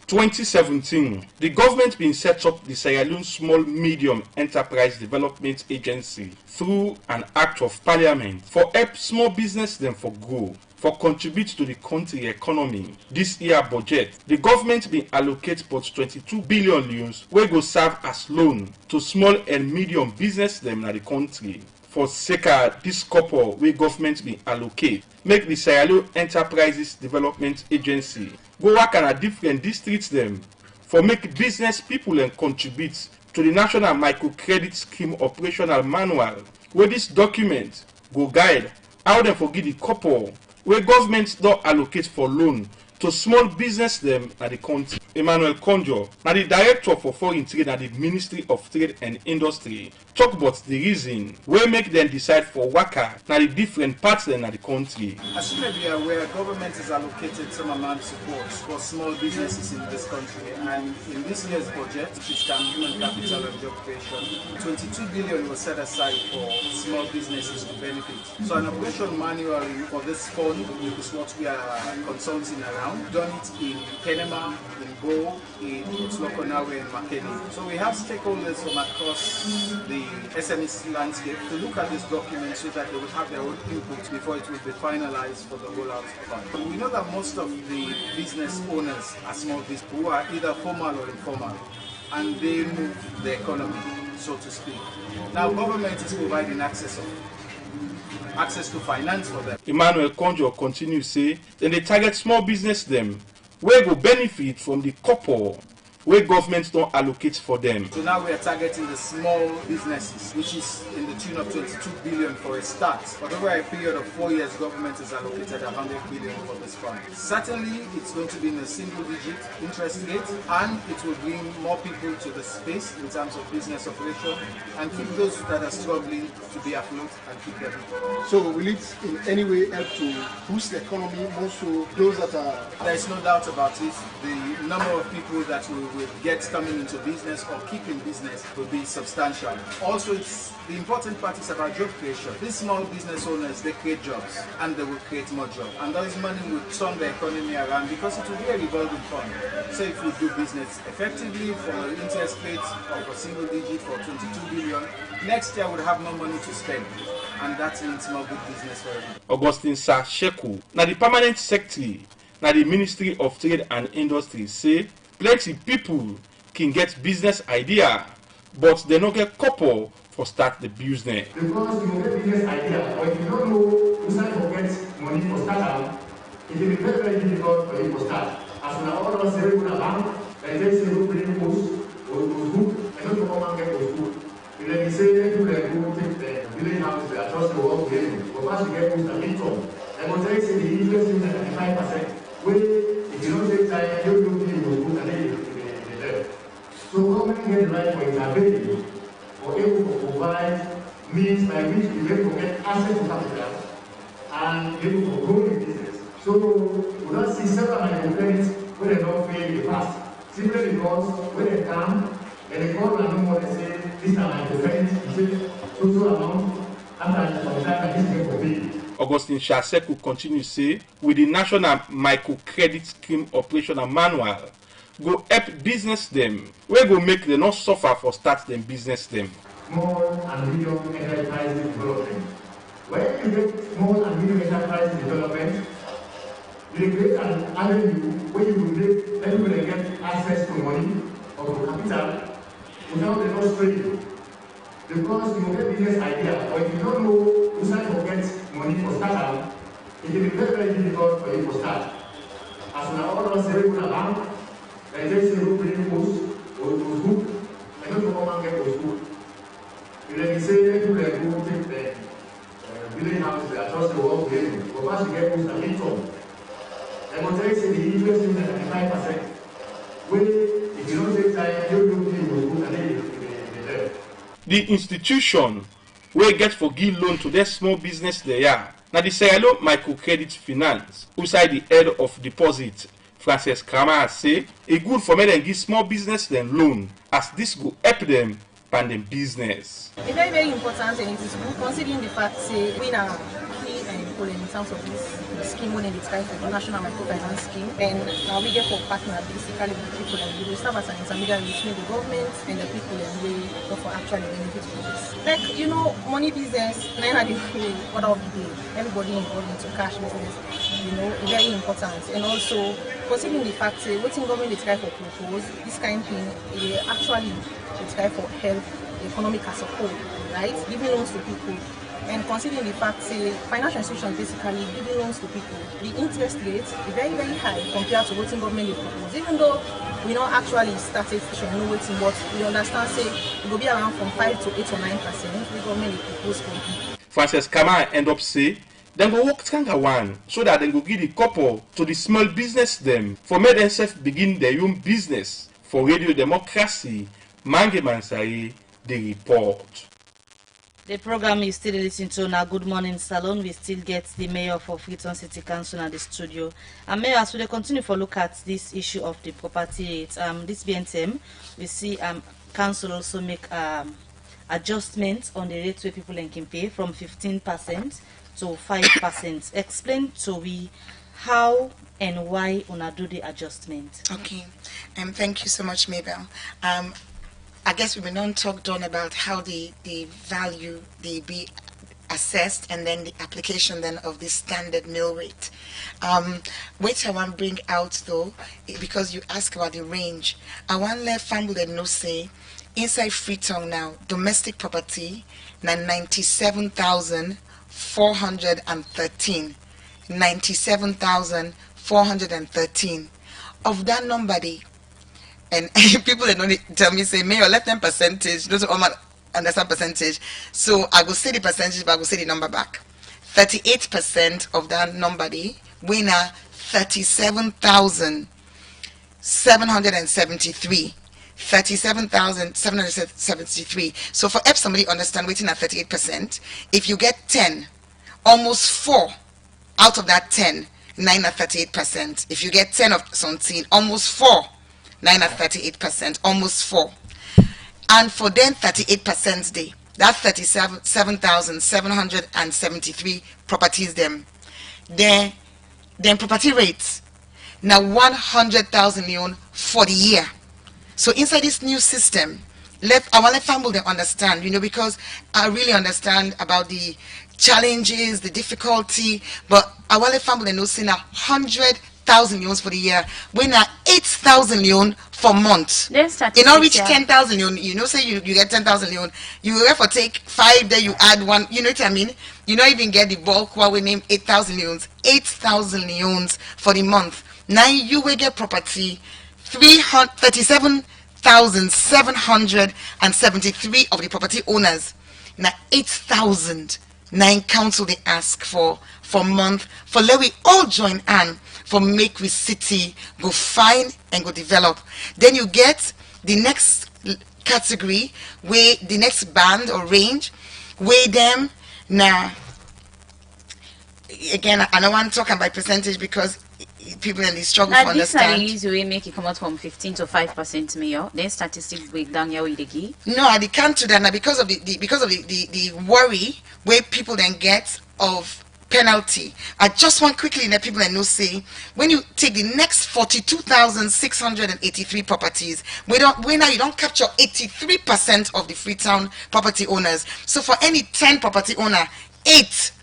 2017, the government been set up the Sierra Leone Small Medium Enterprise Development Agency through an act of parliament for help small business them for grow, for contribute to the country economy. This year budget, the government been allocate about 22 billion euros wey go serve as loan to small and medium business them in the country. For SECA, this couple wey government been allocate, make the Sierra Leone Enterprises Development Agency go work on a different districts them for make business people and contribute to the National Microcredit Scheme Operational Manual, where this document go guide how them forgive the couple where government don't allocate for loan to small business them at the country. Emmanuel Conjo, now the director for foreign trade at the Ministry of Trade and Industry, talk about the reason where make them decide for worker now the different parts then at the country. As you may be aware, government has allocated some amount of support for small businesses in this country, and in this year's budget, which is human capital and job creation, 22 billion was set aside for small businesses to benefit. So an operation manual for this fund is what we are consulting around. Done it in Kenema, in Bo, in Slokonawe and Makeni. So we have stakeholders from across the SMEC landscape to look at this document so that they will have their own input before it will be finalized for the rollout fund. We know that most of the business owners are small business who are either formal or informal, and they move the economy, so to speak. Now government is providing access to finance for them. Emmanuel Conjo continues say, then they target small business them where go benefit from the couple where governments don't allocate for them. So now we are targeting the small businesses, which is in the tune of 22 billion for a start. But over a period of 4 years, government has allocated 100 billion for this fund. Certainly, it's going to be in a single-digit interest rate, and it will bring more people to the space in terms of business operation, and keep those that are struggling to be afloat and keep them. So will it in any way help to boost the economy, also those that are... There is no doubt about it. The number of people that will get coming into business or keep in business will be substantial. Also, the important part is about job creation. These small business owners, they create jobs and they will create more jobs. And those money will turn the economy around because it will be a revolving fund. So if we do business effectively for interest rates of a single digit for 22 billion, next year we'll have more money to spend. And that means more good business for everyone. Augustine Sheku, now the permanent secretary, now the Ministry of Trade and Industry say, plenty people can get business idea, but they don't get couple for start the business. Because you get business idea, but if you don't know who start to get money for startup, it will be very, very difficult for you to start. As we are all of us very good at bank, and they say who bring post or book, and not to come and get those book. If they say you go take the village house, they are just the work with you. But once you get post and income, and when they say the interest is at 95%, where if you don't take time, you don't think you will put an end to the So government get the right for its ability or able to provide means by which you able to get access to capital and able to grow the business. So we don't see several microcredits where they don't fail in the past. Simply because when they come and they call and no more they say this is a microcredit, you say so amount after some time and this is for big. Augustine Shaseku continues say, with the National Microcredit Scheme Operational Manual, go help business them, where go make them not suffer for start them business them. Small and medium enterprise development. When you get small and medium enterprise development, you create an avenue where you will let people get access to money or to capital without the loss trading. Because you get business idea, but if you don't know who start to get money for startup, it will be very, very difficult for you to start. As we are all of us very good at bank, and they say who bring post or those book, and not to come and get those book. If they say you go take the village house, they are just the work with you. But once you get post and income, and when they say the interest is at 95%, where if you don't take time, you don't think you will put an end to the The institution where get for give loan to their small business they are. Now the Sierra Leone Microcredit Finance, who side the head of deposit, Frances Kramer say, it good for me and give small business them loan, as this will help them pan them business. It's very, very important, and it is good considering the fact that we are people in terms of this scheme when they try for the National Microfinance Scheme. And now we get for partner basically with people and we will serve as an intermediary between the government and the people and we go for actually benefit from this. Like, you know, money business, never the order of the day. Everybody involved into cash business, you know, very important. And also considering the fact that waiting government they try for propose, this kind of thing, they actually they try for help economic as a whole, right? Giving loans to people. And considering the fact that financial institutions basically giving loans to people, the interest rate is very, very high compared to what government they propose. Even though we not actually started to know waiting, but we understand say it will be around from 5 to 8 or 9% the government they propose for people. Frances Kama end up say dem go work tranga one so that dem go give the couple to the small business them for make themselves begin their own business. For Radio Democracy, Mange Mansari, the report. The program is still listening to now Good Morning Salone. We still get the mayor for Freetown City Council at the studio. And mayor, as we continue for look at this issue of the property rate, this BNTM, we see council also make adjustments on the rates where people can pay from 15% to 5%. Explain to we how and why una do the adjustment. Okay, thank you so much, Mabel. I guess we will not talk Don about how the value they be assessed and then the application then of the standard mill rate. What I want to bring out though, because you ask about the range, I want to let family know say inside Freetown now domestic property na 97,413. 97,413. Of that number, and people that don't tell me say, Mayor, let them percentage. Those all understand percentage. So I will say the percentage, but I will say the number back. 38% of that number, winner 37,773. 37,773. So for if somebody understand waiting at 38%, if you get 10, almost 4 out of that 10, 9 at 38%. If you get 10 of something, almost 4, 9 at 38%, almost 4. And for then 38% day, that's 37,773 properties them. Then property rates now 100,000 million for the year. So inside this new system, I want to let family understand, you know, because I really understand about the challenges, the difficulty, but I want to let family know saying 100,000 loans for the year, when 8,000 loan for month. You know, reach 10,000 loan. You know, say you get 10,000 loan, you will therefore take 5, then you add 1. You know what I mean? You don't even get the bulk while we name 8,000 loans. 8,000 loans for the month. Now you will get property 37,773 of the property owners. Now 8,000. 9 council they ask for month for let we all join in for make we city go fine and go develop. Then you get the next category where the next band or range where them now again I don't want to talk about percentage because people in the struggle to understand. This is we make it come out from 15 to 5%, Mayor. Then statistics breakdown here with the key. No, I can't do that now because of the worry where people then get of penalty. I just want quickly let people know say when you take the next 42,683 properties, now you don't capture 83% of the Freetown property owners. So for any 10 property owner, 8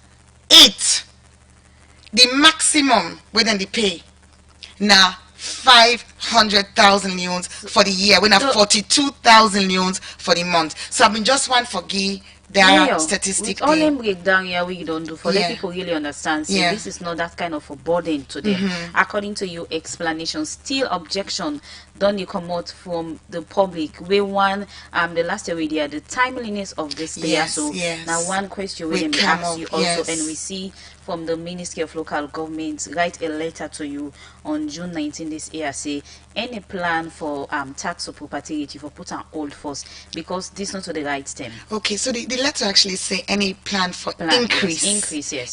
the maximum where then they pay now 500,000 loans for the year. We have 42,000 loans for the month. So I've been just one for that statistic. All them breakdown here we don't do for let people really understand. So this is not that kind of a burden to them. According to your explanation, still objection don't come out from the public. We want the last year we did the timeliness of this day. So now one question we ask you also, and we see from the Ministry of Local Government write a letter to you on June 19 this year say any plan for tax or property rate for put on hold first because this is not to the right term. Okay, so the letter actually say any plan for increase.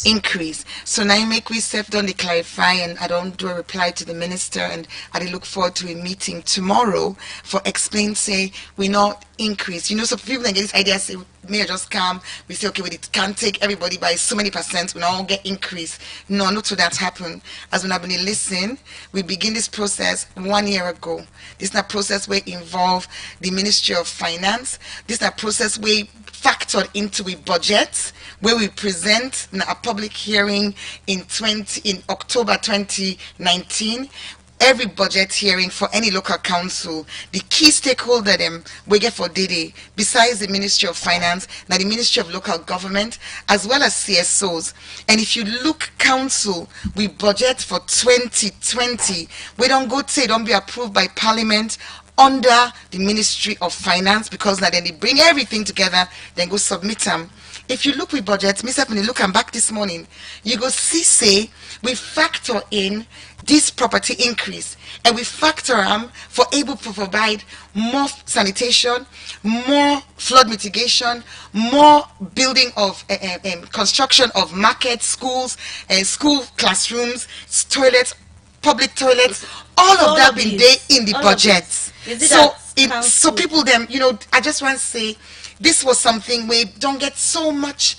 Increase. So now you make we self done the clarify and I don't do a reply to the minister and I look forward to a meeting tomorrow for explain say we not increase. You know, so people then get this idea, say, may I just come, we say, okay, we can't take everybody by so many percent, we now get increase. No, not to that happen. As when I've been listening, we begin this process 1 year ago. This is a process where involve the Ministry of Finance. This is a process where factored into a budget, where we present in a public hearing in October 2019. Every budget hearing for any local council, the key stakeholder them we get for DD, besides the Ministry of Finance, now the Ministry of Local Government, as well as CSOs. And if you look council, we budget for 2020. We don't go say don't be approved by Parliament under the Ministry of Finance, because now then they bring everything together, then go submit them. If you look with budget, Miss Stephanie, look, I'm back this morning, you go see, say, we factor in this property increase, and we factor for able to provide more sanitation, more flood mitigation, more building of construction of markets, schools, school classrooms, toilets, public toilets, all of that been there in the budget. So people them, you know, I just want to say this was something we don't get so much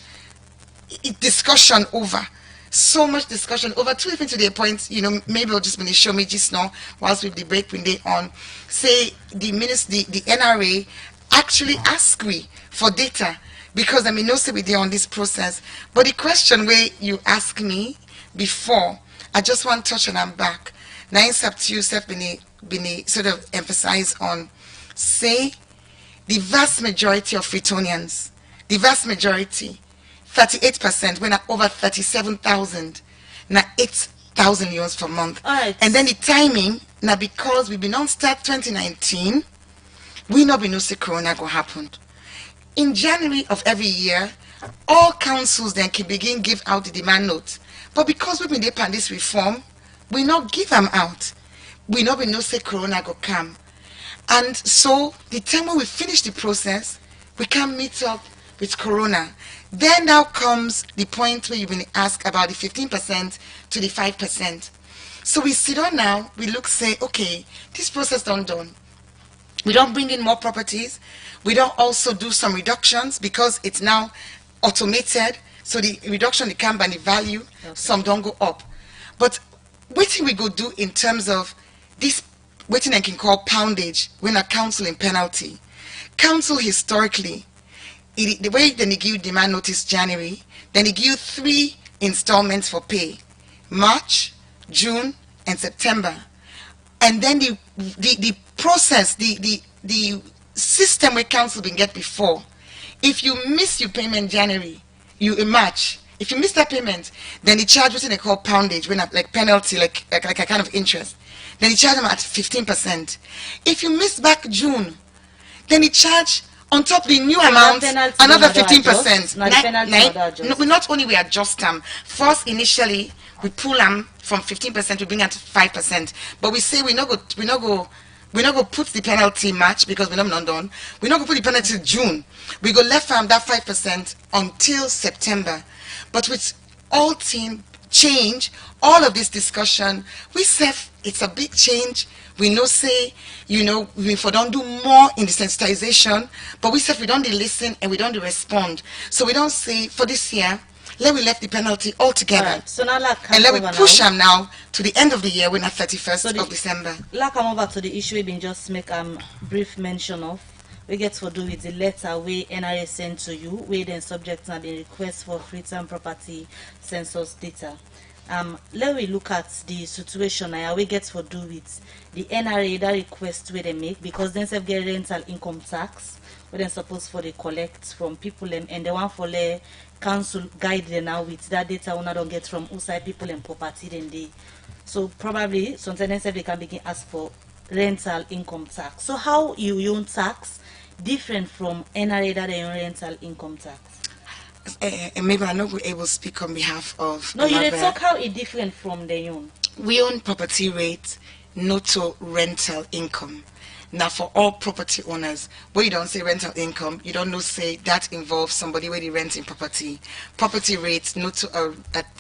discussion over. So much discussion over two even to the point, you know, maybe I'll just gonna show me just now whilst with the break when they on say the NRA actually ask we for data, because I mean no say we there on this process. But the question where you ask me before, I just want to touch on I'm back. Now it's up to you, Seth Bini sort of emphasize on say the vast majority of Fritonians, the vast majority 38% when at over 37,000, now 8,000 euros per month. Right. And then the timing, now because we've been on start 2019, we not be no say Corona go happen. In January of every year, all councils then can begin give out the demand note. But because we've been there on this reform, we not give them out. We not be no say Corona go come. And so the time when we finish the process, we can meet up with Corona. Then now comes the point where you've been asked about the 15% to the 5%. So we sit on now, we look, say, okay, this process done. We don't bring in more properties. We don't also do some reductions because it's now automated. So the reduction, the can by the value, some don't go up. But what thing we go do in terms of this, what thing I can call poundage when a council in penalty. Council historically, the way then they give you demand notice January, then they give you 3 installments for pay, March, June, and September. And then the process, the system where council been get before, if you miss your payment January, you in March. If you miss that payment, then they charge what they call poundage, when like penalty, like a kind of interest. Then they charge them at 15%. If you miss back June, then they charge on top of the new amount another 15%. No, we not only we adjust them. First, initially we pull them from 15%, we bring it to 5%. But we say we not go put the penalty March because we're not done. We not go put the penalty June. We go left from that 5% until September. But with all team change, all of this discussion, we say it's a big change. We know say, you know, we don't do more in the sensitization, but we say we don't listen and we don't respond. So we don't say for this year, let we left the penalty altogether. Right. So now and let we push them now to the end of the year when at 31st of December. Like I'm over to the issue we been just make brief mention of. We get to do with the letter we NRA sent to you, we then subject and the request for Freetown property census data. Let we look at the situation now. We get to do with the NRA that request where they make, because then they get rental income tax where they supposed for they collect from people and the one for the council guide them now with that data we don't get from outside people and property then they. So probably sometimes they can begin ask for rental income tax. So how you own tax different from NRA that they own rental income tax? And maybe I'm not able to speak on behalf of. No, you did talk how it different from the own. We own property rate, not to rental income. Now, for all property owners, where you don't say rental income, you don't know say that involves somebody where they rent in property. Property rates, not to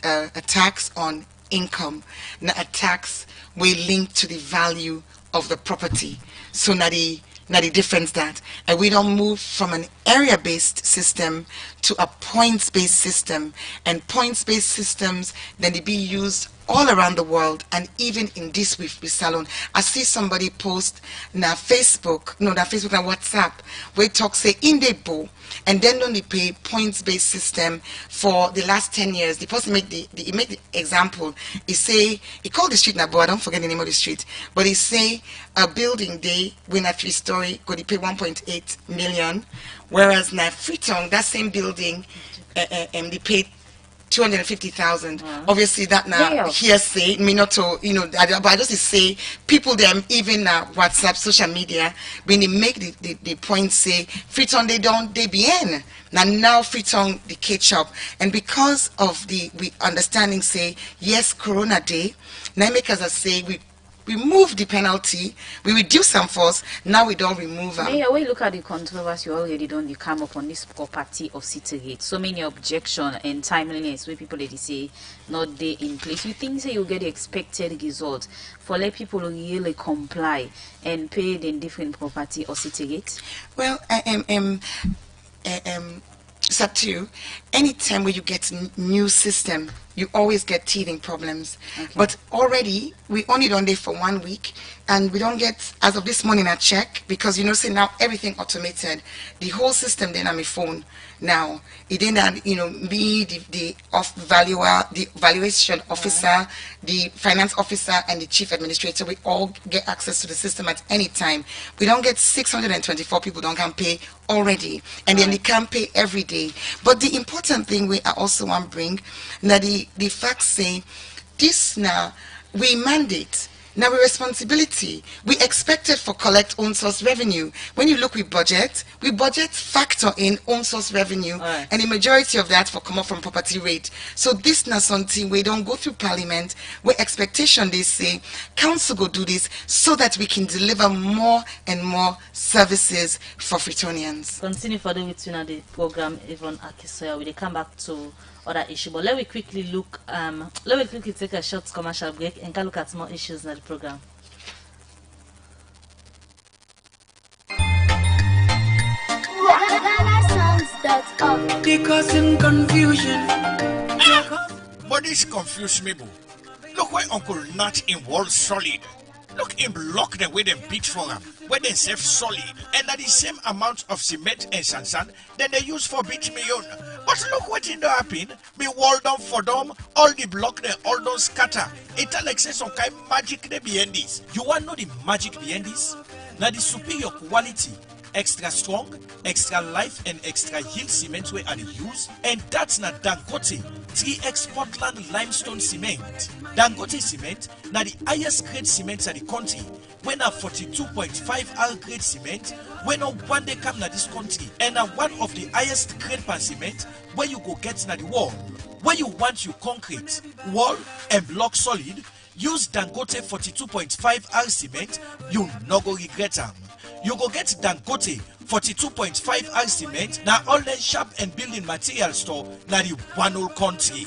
a tax on income, not a tax we link to the value of the property. So now the Now the difference that we don't move from an area-based system to a points-based system, and points-based systems then they be used all around the world, and even in this with Salone. I see somebody post na Facebook, na WhatsApp, where talk say in the bow, and then only pay points-based system for the last 10 years. The person make the example. He say, he called the street na, but I don't forget the name of the street, but he say a building day when a 3-story could pay 1.8 million, whereas na Freetown, that same building, they paid 250,000. Obviously, that now hearsay, me not to, but I just say people them even WhatsApp, social media, when they make the point say Freetown they be in now Freetown the catch up, and because of we understanding say yes Corona day, now make us say we remove the penalty, we reduce some force, now we don't remove them. Mayor, when you look at the controversy already done, they come up on this property of city gate. So many objection and timeliness where people they say not they in place. You think say you get the expected result for let people really comply and pay the different property or city gate? Well, it's up to you. Anytime where you get new system, you always get teething problems. Okay. But already we only done there for 1 week, and we don't get as of this morning a check because say now everything automated. The whole system then on my phone now. It didn't me the valuer, the valuation officer, the finance officer, and the chief administrator. We all get access to the system at any time. We don't get 624 people don't can pay already, and then they can pay every day. But the important thing we also want to bring now the facts say this now we mandate. Now, we responsibility. We expected for collect own source revenue. When you look with budget, we budget factor in own source revenue, and the majority of that for come up from property rate. So this not something we don't go through parliament where expectation they say council go do this so that we can deliver more and more services for Freetonians. Continue further with the program Yvonne Akisoya. We come back to other issue, but let me quickly look let me quickly take a short commercial break and can look at more issues in the program. Causing confusion. But this confused me, boo. Look why Uncle Nat in World Solid. Look him block the way they beat for him, where they save solid, and at the same amount of cement and sand then they use for beat me on. But look what in the happen, me wall down for them, all the block they all don't scatter. It like say some kind magic they behind this. You want to know the magic behind this? Now the superior quality, extra strong, extra life, and extra yield cement way are the use, and that's not Dangote 3X Portland limestone cement. Dangote cement now the highest grade cement at the country. When a 42.5 R grade cement, when on one day come na this country, and one of the highest grade pan cement where you go get na the wall. Where you want your concrete, wall, and block solid, use Dangote 42.5 R cement, you no go regret them. You go get Dangote 42.5 R cement na all the shop and building material store na the one whole country.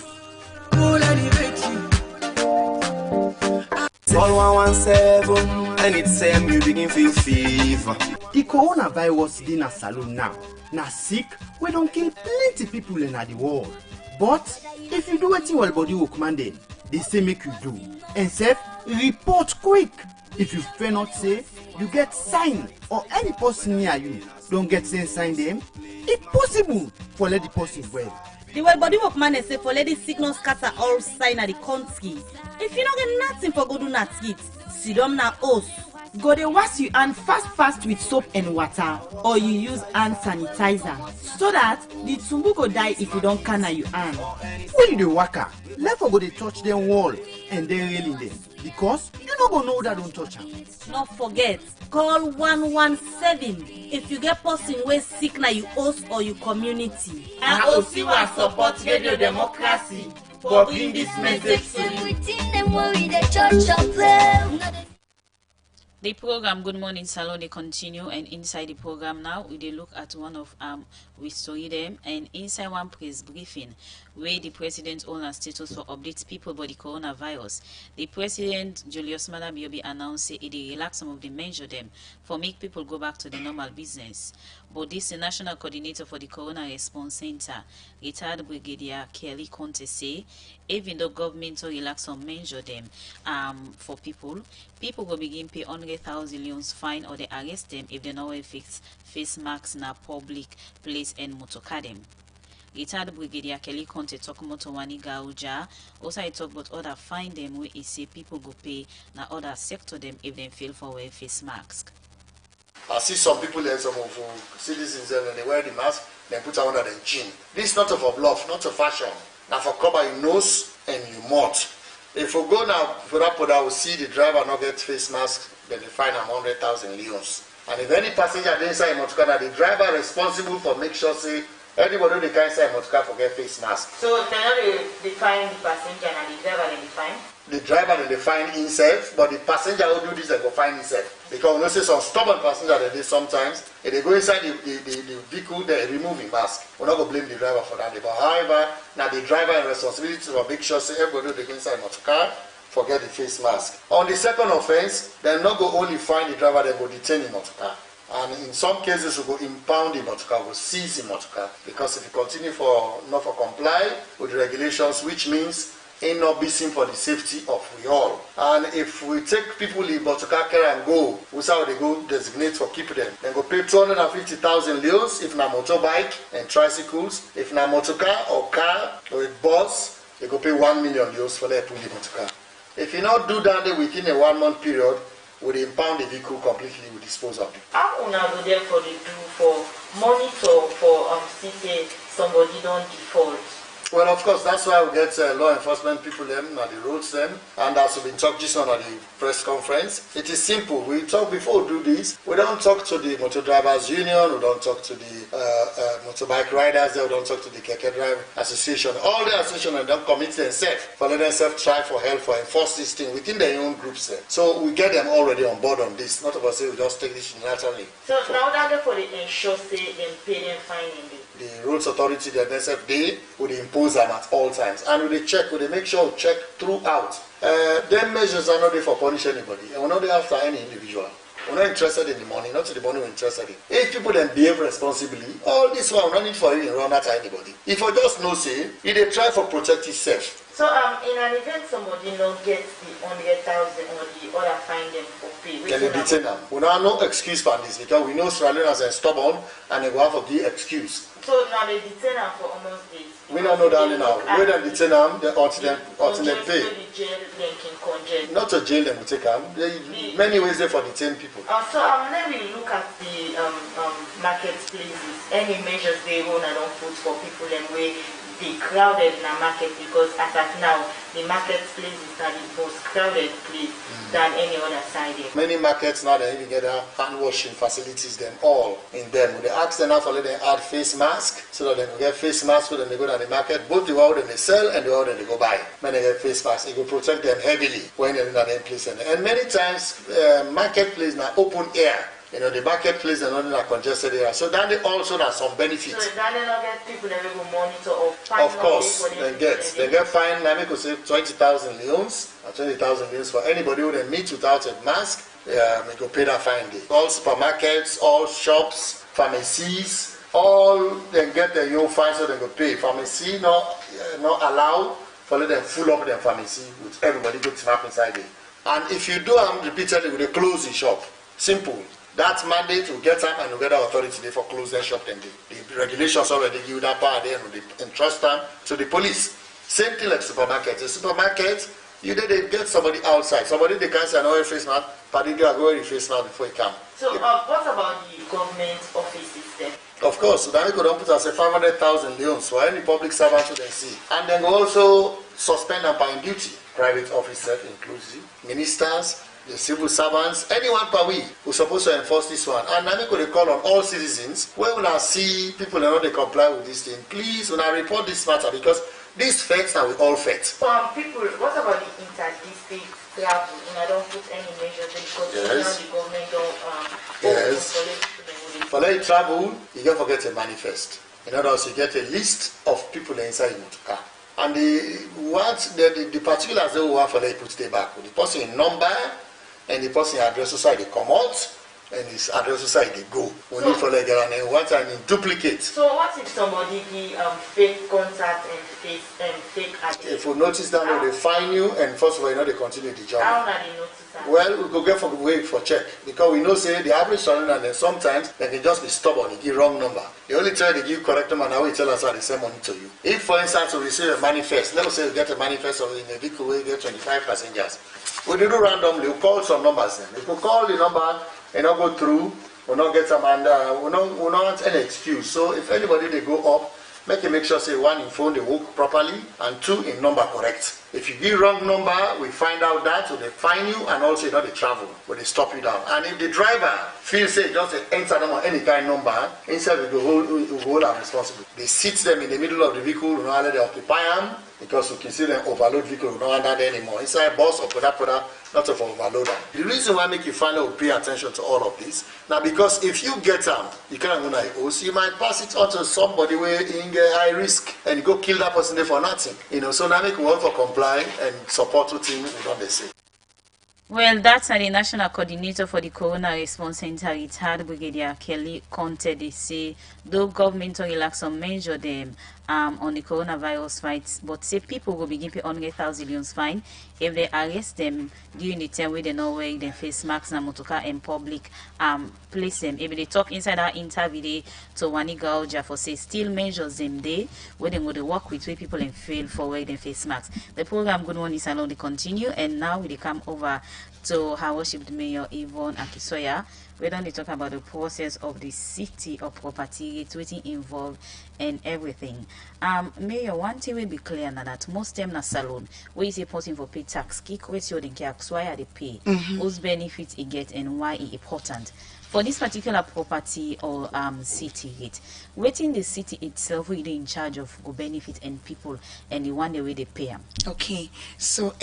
All 117 and it's same you begin feel fever. The coronavirus in a Salone now. Na sick, we don't kill plenty people in the world. But if you do what your body will command them, they say make you do. And self report quick. If you fear not safe, you get sign or any person near you don't get same sign them. It's possible for let the person well. The well body work man say for let the signal scatter all sign at the country. If you don't get nothing for go do not eat, sit down na us. Go dey wash your hand fast with soap and water, or you use hand sanitizer so that the tumbu go die if you don't can your hand. When you dey waka, let for go dey touch them wall and then railing them because you no go know that don't touch them. Not forget, call 117 if you get person where sick na you host or your community. And Osiwa support radio democracy for bring this message to you. The program Good Morning Salone they continue, and inside the program now we look at one of we story them, and inside one press briefing where the president owner status for updates people about the coronavirus. The president Julius Malema announced he relax some of the measure them for make people go back to the normal business. But this the national coordinator for the Corona Response Center, retired Brigadier Kelly Conte say, even though government will relax some measure them for people will begin pay 100,000 loans fine or they arrest them if they not wear face masks in a public place and motorcar them. Retired Brigadier Kelly Conte talk moto wani gauja. Also I talk about other fine them where he say people go pay na other sector them if they fail for wear face mask. I see some people there, some of citizens when they wear the mask, they put on under the chin. This is not for bluff, not for fashion. Now for cover your nose and your mouth. If we go now for that, we see the driver not get face mask, then they fine him 100,000 leons. And if any passenger they inside motorcar, the driver responsible for make sure say anybody they can inside motorcar for get face mask. So if they not define the passenger and the driver they define? The driver they define himself, but the passenger who do this they go find himself. Because we know say some stubborn passenger they do sometimes, if they go inside the vehicle, they remove the mask. We're not going to blame the driver for that. But however, now the driver has responsibility to make sure say everybody they go inside motor car forget the face mask. On the second offense, they're not going to only find the driver, they go detain the motor car. And in some cases, we go impound the motor car, we seize the motor car. Because if you continue not for comply with the regulations, which means ain't not be seen for the safety of we all. And if we take people in motor car carry and go, we say how they go designate for keep them. Then go pay 250,000 leos if na motorbike and tricycles. If na motor car or car or a bus, they go pay 1 million leos for that motor car. If you not do that within a 1 month period, we impound the vehicle completely, we dispose of it. How una go there for the do for monitor for see somebody don't default? Well, of course, that's why we get law enforcement people them at the roads them, and as we've been talking just on at the press conference. It is simple. We talk before we do this. We don't talk to the motor drivers union. We don't talk to the motorbike riders. We don't talk to the Keke Driver Association. All the associations don't commit themselves for let themselves try for help for enforce this thing within their own groups. So we get them already on board on this. Not about say we just take this unilaterally. So now that for the ensure say them pay them fine in the roads authority, the NSF, they would impose them at all times. And we check, we make sure we check throughout. Them measures are not there for punish anybody. And we're not there after any individual. We're not interested in the money, not the money we're interested in. If people then behave responsibly, all this one, we don't need for you to run at anybody. If you just know, say, if they try for protect itself. So in an event somebody not gets the 100,000 or the other fine them for pay. Can you detain them? We don't have no excuse for this because we know Australians are stubborn and they will have a big excuse. So now they detain them for almost days. We don't know that now. We don't detain them, they until they pay. Not to jail them, we take them. There are many ways there for detain people. So let me look at the marketplaces. Any measures they want to don't put for people and way they crowded in a market, because as of now the marketplace is the most crowded place than any other side here. Many markets now they even get hand washing facilities them all in them. They ask them now for let them add face mask so that they can get face mask when they go down the market, both the one that they sell and the one that they go buy. When they get face mask, it will protect them heavily when they're in that place. And many times marketplace now open air. You know, the marketplace and not in a congested area. So then they also have some benefits. So then they not get people that will monitor or fine. Of course, they get fined. Let me go say 20,000 leons or 20,000 leons for anybody who they meet without a mask. They go pay that fine. All supermarkets, all shops, pharmacies, all they get their own fine, so they go pay. Pharmacy not allow for let them full up their pharmacy with everybody go to map inside it. And if you do them repeatedly, they close the shop. Simple. That mandate will get them and will get the authority there for close their shop. Then the regulations already give that power there and they entrust them to the police. Same thing like supermarkets. The supermarket, you they get somebody outside. Somebody they can say no face mask, but they go wear face mask before you come. So what about the government offices then? Of course, so then we could put us 500,000 leons for any public servant who they see. And then also suspend them by duty. Private officers inclusive, ministers, the civil servants, anyone per week who's supposed to enforce this one. And I could call on all citizens, when I see people that don't comply with this thing, please when I report this matter, because This fets and we all fet. People, what about the inter-district travel? I don't put any measures because Yes. the government don't. Yes. For let you travel, you don't forget a manifest. In other words, you get a list of people inside your car. And the particulars that we want for let you put it back. The person in number and the person address society they come out and his address society they go. We need for let get and what and duplicate. So what if somebody give fake contact and fake address? If you notice that they fine you and first of all you know they continue the job. How do they notice that? Well, we go get for wait for check because we know say the average surrender and then sometimes they can just be stubborn, they give wrong number. The only time they give correct number now we tell us how they send money to you. If for instance we receive a manifest, let us say we get a manifest of in a vehicle we get 25 passengers. We do randomly, we call some numbers then. If we call the number and not go through, we'll not get some and we'll not want any excuse. So if anybody they go up, make sure say one in phone they work properly and two in number correct. If you give wrong number, we find out that, so they fine you and also you know they travel, but they stop you down. And if the driver feels say just enter them on any kind of number, instead we go hold them responsible. They sit them in the middle of the vehicle, we don't let them occupy them because we can see them overload vehicle, we don't want that anymore. Inside bus or product, not to overload them. The reason why I make you find out pay attention to all of this, now because if you get them, you can't go now, so you might pass it on to somebody where in high risk and you go kill that person there for nothing. So now make one for comply and support what team we don't say. Well, that's the National Coordinator for the Corona Response Center, retired Brigadier Kelly Conte. They say, though government will relax some measure them on the coronavirus fight, but say people will begin pay 100,000 fine if they arrest them during the time where they not wearing their face masks and motorcar in public place them. If they talk inside our interview to Wani Gauja for say still measures them day where they go to work with where people and fail for wearing their face masks. The program Good Morning Salone they continue, and now we come over to her worshipped Mayor Yvonne Akisoya. We don't talk about the process of the city of property, it's waiting involved and everything. Mayor, one thing will be clear now that most them na salon, where is a person for pay tax, key question they care, why they pay, whose benefits it get and why it important. For this particular property or city, waiting the city itself will be in charge of go benefit and people and the one the way they pay them. Okay, so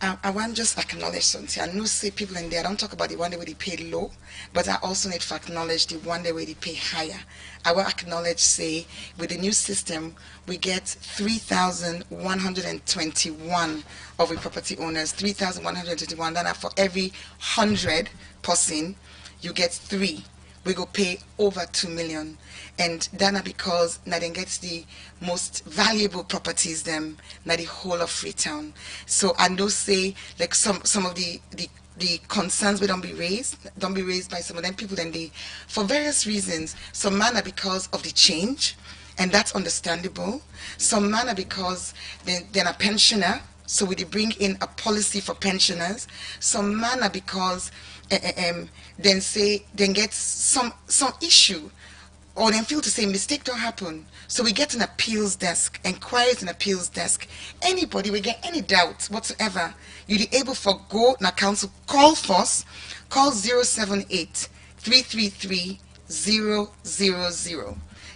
I want just acknowledge something. I know say people in there, I don't talk about the one the way they pay low, but I also need to acknowledge the one the way they pay higher. I will acknowledge say with the new system we get 3,121 of the property owners, 3,121. Then for every 100 person you get 3. We go pay over 2 million, and that's because now then gets the most valuable properties them now the whole of Freetown. So I know say like some of the concerns we don't be raised by some of them people, then they for various reasons. Some manner because of the change, and that's understandable. Some manner because they're a pensioner, so we bring in a policy for pensioners. Some manner because then get some issue, or then feel to say mistake don't happen. So we get an appeals desk, inquiries and appeals desk. Anybody we get any doubts whatsoever, you'll be able for go na council, call first, call 078 333 000.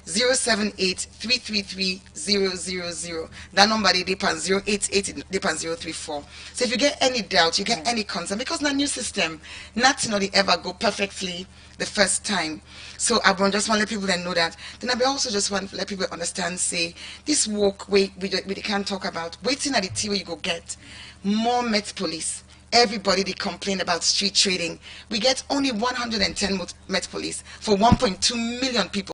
078-333-000. That number they depend 088 depend 034. So if you get any doubt, you get any concern, because in a new system, nothing or they ever go perfectly the first time. So I just want to let people then know that. Then I also just want to let people understand, say, this work we can't talk about. Waiting at the tea where you go get more Met Police. Everybody they complain about street trading. We get only 110 Met Police for 1.2 million people.